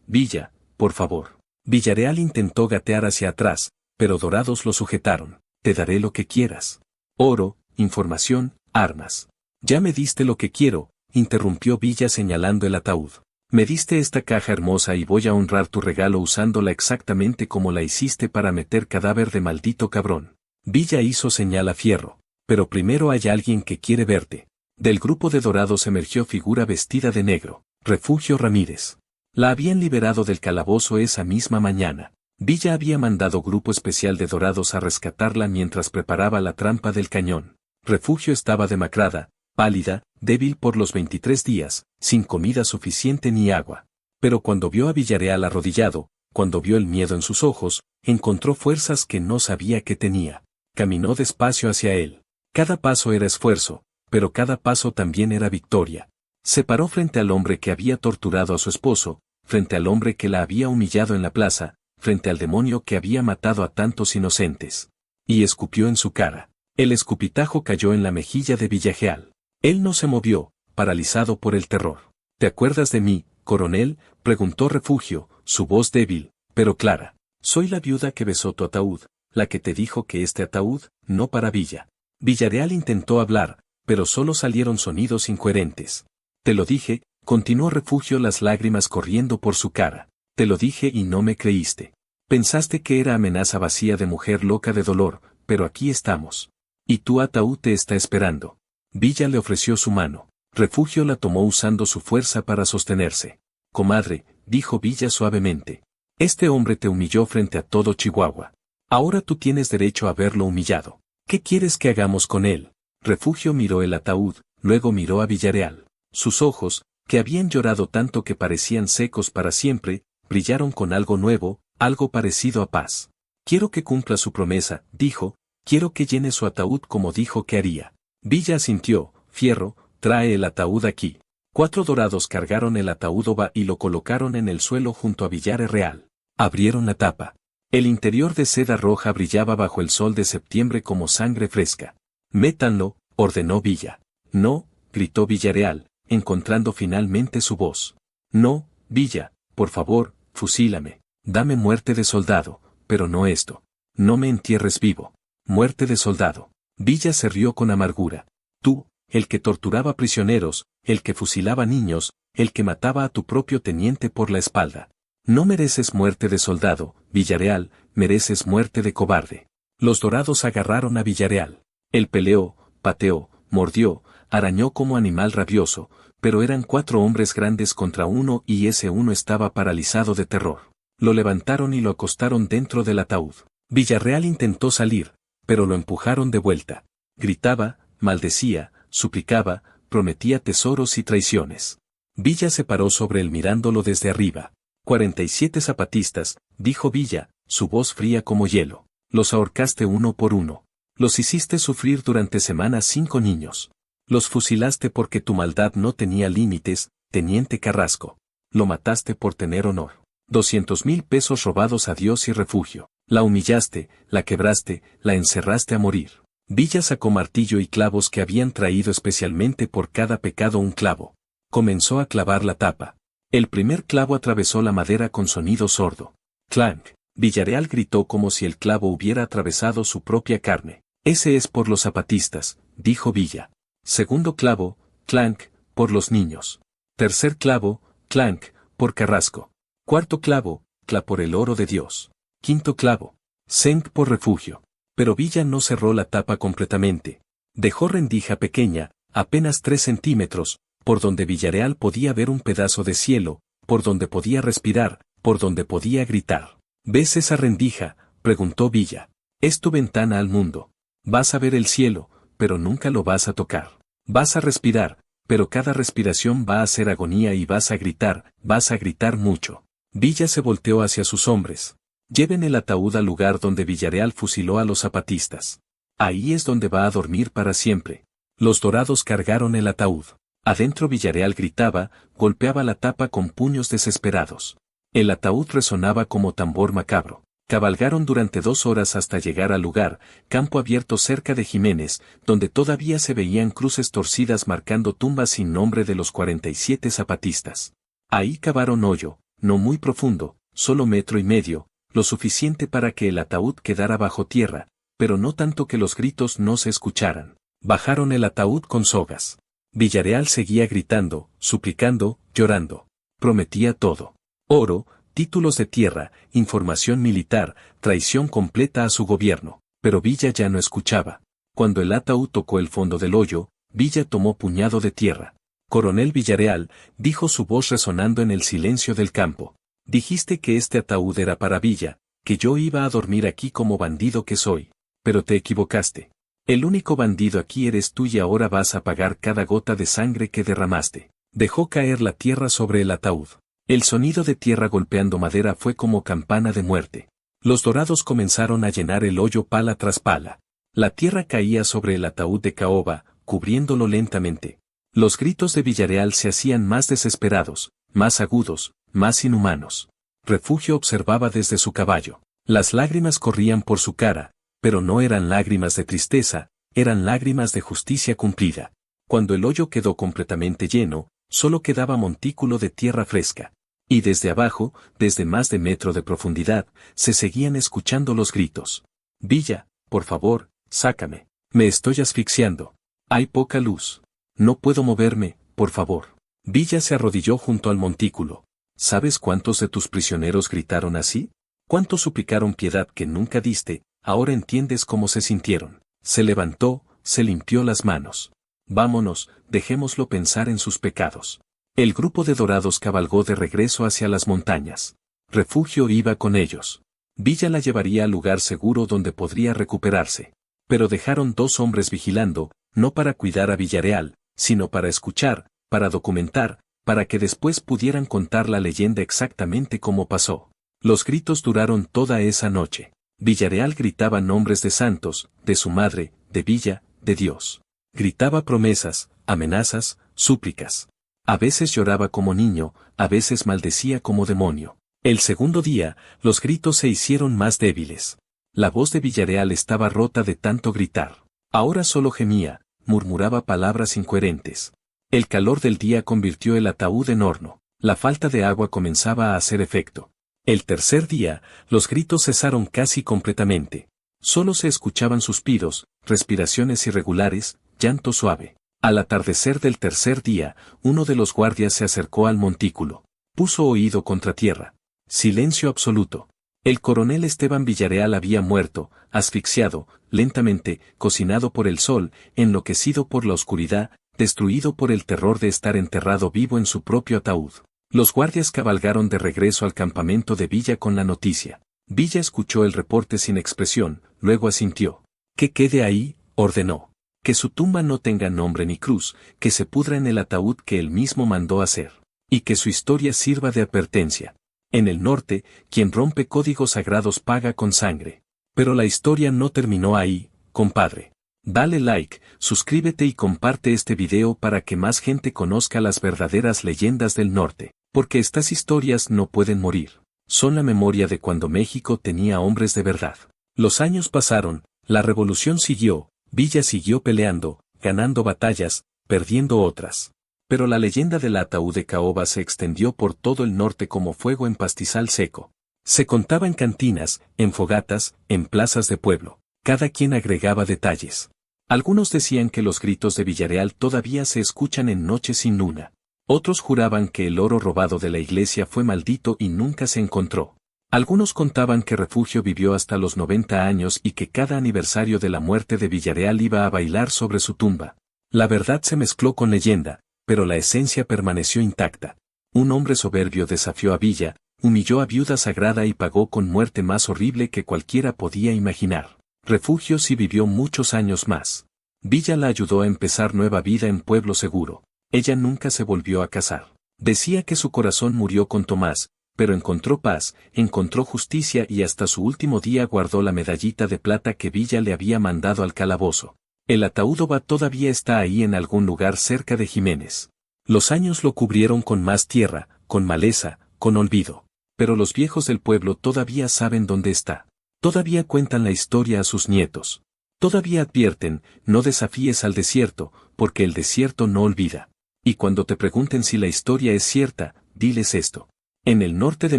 Villa, por favor. Villarreal intentó gatear hacia atrás, pero dorados lo sujetaron. Te daré lo que quieras. Oro, información, armas. Ya me diste lo que quiero, interrumpió Villa señalando el ataúd. Me diste esta caja hermosa y voy a honrar tu regalo usándola exactamente como la hiciste para meter cadáver de maldito cabrón. Villa hizo señal a Fierro. Pero primero hay alguien que quiere verte. Del grupo de dorados emergió figura vestida de negro. Refugio Ramírez. La habían liberado del calabozo esa misma mañana. Villa había mandado grupo especial de dorados a rescatarla mientras preparaba la trampa del cañón. Refugio estaba demacrada, pálida, débil por los 23 días, sin comida suficiente ni agua. Pero cuando vio a Villarreal arrodillado, cuando vio el miedo en sus ojos, encontró fuerzas que no sabía que tenía. Caminó despacio hacia él. Cada paso era esfuerzo, pero cada paso también era victoria. Se paró frente al hombre que había torturado a su esposo, frente al hombre que la había humillado en la plaza, frente al demonio que había matado a tantos inocentes. Y escupió en su cara. El escupitajo cayó en la mejilla de Villarreal. Él no se movió, paralizado por el terror. ¿Te acuerdas de mí, coronel?, preguntó Refugio, su voz débil, pero clara. Soy la viuda que besó tu ataúd, la que te dijo que este ataúd, no para Villa. Villarreal intentó hablar, pero solo salieron sonidos incoherentes. Te lo dije, continuó Refugio, las lágrimas corriendo por su cara. Te lo dije y no me creíste. Pensaste que era amenaza vacía de mujer loca de dolor, pero aquí estamos. Y tu ataúd te está esperando. Villa le ofreció su mano. Refugio la tomó usando su fuerza para sostenerse. Comadre, dijo Villa suavemente. Este hombre te humilló frente a todo Chihuahua. Ahora tú tienes derecho a verlo humillado. ¿Qué quieres que hagamos con él? Refugio miró el ataúd, luego miró a Villarreal. Sus ojos, que habían llorado tanto que parecían secos para siempre, brillaron con algo nuevo, algo parecido a paz. Quiero que cumpla su promesa, dijo, quiero que llene su ataúd como dijo que haría. Villa asintió. Fierro, trae el ataúd aquí. 4 dorados cargaron el ataúd y lo colocaron en el suelo junto a Villarreal. Abrieron la tapa. El interior de seda roja brillaba bajo el sol de septiembre como sangre fresca. Métanlo, ordenó Villa. No, gritó Villarreal, encontrando finalmente su voz. No, Villa, por favor, fusílame. Dame muerte de soldado, pero no esto. No me entierres vivo. Muerte de soldado. Villa se rió con amargura. Tú, el que torturaba prisioneros, el que fusilaba niños, el que mataba a tu propio teniente por la espalda. No mereces muerte de soldado, Villarreal, mereces muerte de cobarde. Los dorados agarraron a Villarreal. Él peleó, pateó, mordió, arañó como animal rabioso, pero eran 4 hombres grandes contra uno y ese uno estaba paralizado de terror. Lo levantaron y lo acostaron dentro del ataúd. Villarreal intentó salir, pero lo empujaron de vuelta. Gritaba, maldecía, suplicaba, prometía tesoros y traiciones. Villa se paró sobre él mirándolo desde arriba. 47 zapatistas, dijo Villa, su voz fría como hielo. Los ahorcaste uno por uno. Los hiciste sufrir durante semanas 5 niños. Los fusilaste porque tu maldad no tenía límites, teniente Carrasco. Lo mataste por tener honor. 200,000 pesos robados a Dios y Refugio. La humillaste, la quebraste, la encerraste a morir. Villa sacó martillo y clavos que habían traído especialmente por cada pecado un clavo. Comenzó a clavar la tapa. El primer clavo atravesó la madera con sonido sordo. Clank. Villarreal gritó como si el clavo hubiera atravesado su propia carne. Ese es por los zapatistas, dijo Villa. Segundo clavo, clank, por los niños. Tercer clavo, clank, por Carrasco. Cuarto clavo, cla por el oro de Dios. Quinto clavo, senk por Refugio. Pero Villa no cerró la tapa completamente. Dejó rendija pequeña, apenas 3 centímetros, por donde Villarreal podía ver un pedazo de cielo, por donde podía respirar, por donde podía gritar. ¿Ves esa rendija?, preguntó Villa. Es tu ventana al mundo. Vas a ver el cielo, pero nunca lo vas a tocar. Vas a respirar, pero cada respiración va a ser agonía y vas a gritar mucho. Villa se volteó hacia sus hombres. Lleven el ataúd al lugar donde Villarreal fusiló a los zapatistas. Ahí es donde va a dormir para siempre. Los dorados cargaron el ataúd. Adentro Villarreal gritaba, golpeaba la tapa con puños desesperados. El ataúd resonaba como tambor macabro. Cabalgaron durante 2 horas hasta llegar al lugar, campo abierto cerca de Jiménez, donde todavía se veían cruces torcidas marcando tumbas sin nombre de los 47 zapatistas. Ahí cavaron hoyo, no muy profundo, solo 1,5 metros, lo suficiente para que el ataúd quedara bajo tierra, pero no tanto que los gritos no se escucharan. Bajaron el ataúd con sogas. Villarreal seguía gritando, suplicando, llorando. Prometía todo. Oro, títulos de tierra, información militar, traición completa a su gobierno. Pero Villa ya no escuchaba. Cuando el ataúd tocó el fondo del hoyo, Villa tomó puñado de tierra. Coronel Villarreal, dijo su voz resonando en el silencio del campo. Dijiste que este ataúd era para Villa, que yo iba a dormir aquí como bandido que soy. Pero te equivocaste. El único bandido aquí eres tú y ahora vas a pagar cada gota de sangre que derramaste. Dejó caer la tierra sobre el ataúd. El sonido de tierra golpeando madera fue como campana de muerte. Los dorados comenzaron a llenar el hoyo pala tras pala. La tierra caía sobre el ataúd de caoba, cubriéndolo lentamente. Los gritos de Villarreal se hacían más desesperados, más agudos, más inhumanos. Refugio observaba desde su caballo. Las lágrimas corrían por su cara, pero no eran lágrimas de tristeza, eran lágrimas de justicia cumplida. Cuando el hoyo quedó completamente lleno, solo quedaba montículo de tierra fresca. Y desde abajo, desde más de metro de profundidad, se seguían escuchando los gritos. Villa, por favor, sácame. Me estoy asfixiando. Hay poca luz. No puedo moverme, por favor. Villa se arrodilló junto al montículo. ¿Sabes cuántos de tus prisioneros gritaron así? ¿Cuántos suplicaron piedad que nunca diste? Ahora entiendes cómo se sintieron. Se levantó, se limpió las manos. Vámonos, dejémoslo pensar en sus pecados. El grupo de dorados cabalgó de regreso hacia las montañas. Refugio iba con ellos. Villa la llevaría al lugar seguro donde podría recuperarse. Pero dejaron 2 hombres vigilando, no para cuidar a Villarreal, sino para escuchar, para documentar, para que después pudieran contar la leyenda exactamente como pasó. Los gritos duraron toda esa noche. Villarreal gritaba nombres de santos, de su madre, de Villa, de Dios. Gritaba promesas, amenazas, súplicas. A veces lloraba como niño, a veces maldecía como demonio. El segundo día, los gritos se hicieron más débiles. La voz de Villarreal estaba rota de tanto gritar. Ahora solo gemía, murmuraba palabras incoherentes. El calor del día convirtió el ataúd en horno. La falta de agua comenzaba a hacer efecto. El tercer día, los gritos cesaron casi completamente. Solo se escuchaban suspiros, respiraciones irregulares, llanto suave. Al atardecer del tercer día, uno de los guardias se acercó al montículo. Puso oído contra tierra. Silencio absoluto. El coronel Esteban Villarreal había muerto, asfixiado, lentamente, cocinado por el sol, enloquecido por la oscuridad, destruido por el terror de estar enterrado vivo en su propio ataúd. Los guardias cabalgaron de regreso al campamento de Villa con la noticia. Villa escuchó el reporte sin expresión, luego asintió. Que quede ahí, ordenó. Que su tumba no tenga nombre ni cruz, que se pudra en el ataúd que él mismo mandó hacer. Y que su historia sirva de advertencia. En el norte, quien rompe códigos sagrados paga con sangre. Pero la historia no terminó ahí, compadre. Dale like, suscríbete y comparte este video para que más gente conozca las verdaderas leyendas del norte, porque estas historias no pueden morir. Son la memoria de cuando México tenía hombres de verdad. Los años pasaron, la revolución siguió, Villa siguió peleando, ganando batallas, perdiendo otras. Pero la leyenda del ataúd de caoba se extendió por todo el norte como fuego en pastizal seco. Se contaba en cantinas, en fogatas, en plazas de pueblo. Cada quien agregaba detalles. Algunos decían que los gritos de Villarreal todavía se escuchan en noches sin luna. Otros juraban que el oro robado de la iglesia fue maldito y nunca se encontró. Algunos contaban que Refugio vivió hasta los 90 años y que cada aniversario de la muerte de Villarreal iba a bailar sobre su tumba. La verdad se mezcló con leyenda, pero la esencia permaneció intacta. Un hombre soberbio desafió a Villa, humilló a Viuda Sagrada y pagó con muerte más horrible que cualquiera podía imaginar. Refugio sí vivió muchos años más. Villa la ayudó a empezar nueva vida en Pueblo Seguro. Ella nunca se volvió a casar. Decía que su corazón murió con Tomás, pero encontró paz, encontró justicia y hasta su último día guardó la medallita de plata que Villa le había mandado al calabozo. El ataúd todavía está ahí en algún lugar cerca de Jiménez. Los años lo cubrieron con más tierra, con maleza, con olvido. Pero los viejos del pueblo todavía saben dónde está. Todavía cuentan la historia a sus nietos. Todavía advierten, no desafíes al desierto, porque el desierto no olvida. Y cuando te pregunten si la historia es cierta, diles esto. En el norte de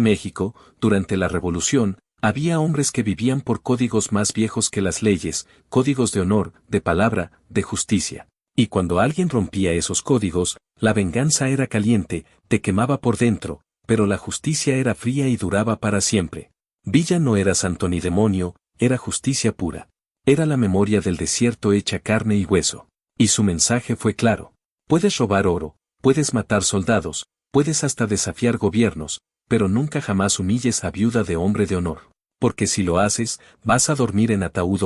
México, durante la Revolución, había hombres que vivían por códigos más viejos que las leyes, códigos de honor, de palabra, de justicia. Y cuando alguien rompía esos códigos, la venganza era caliente, te quemaba por dentro, pero la justicia era fría y duraba para siempre. Villa no era santo ni demonio, era justicia pura. Era la memoria del desierto hecha carne y hueso. Y su mensaje fue claro. Puedes robar oro, puedes matar soldados, puedes hasta desafiar gobiernos, pero nunca jamás humilles a viuda de hombre de honor. Porque si lo haces, vas a dormir en ataúd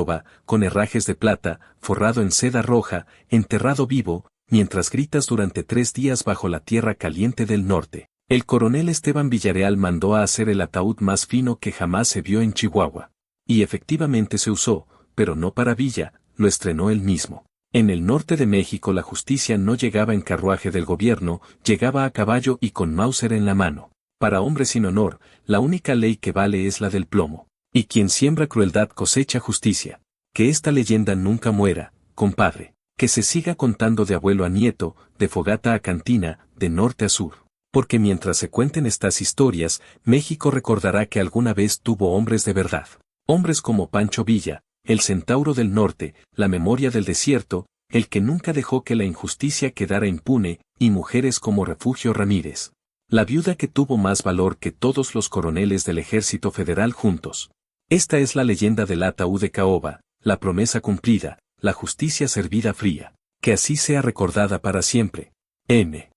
con herrajes de plata, forrado en seda roja, enterrado vivo, mientras gritas durante 3 días bajo la tierra caliente del norte. El coronel Esteban Villarreal mandó a hacer el ataúd más fino que jamás se vio en Chihuahua. Y efectivamente se usó, pero no para Villa, lo estrenó él mismo. En el norte de México la justicia no llegaba en carruaje del gobierno, llegaba a caballo y con Mauser en la mano. Para hombres sin honor, la única ley que vale es la del plomo. Y quien siembra crueldad cosecha justicia. Que esta leyenda nunca muera, compadre. Que se siga contando de abuelo a nieto, de fogata a cantina, de norte a sur. Porque mientras se cuenten estas historias, México recordará que alguna vez tuvo hombres de verdad. Hombres como Pancho Villa, el Centauro del Norte, la memoria del desierto, el que nunca dejó que la injusticia quedara impune, y mujeres como Refugio Ramírez, la viuda que tuvo más valor que todos los coroneles del Ejército Federal juntos. Esta es la leyenda del ataúd de caoba, la promesa cumplida, la justicia servida fría. Que así sea recordada para siempre. N.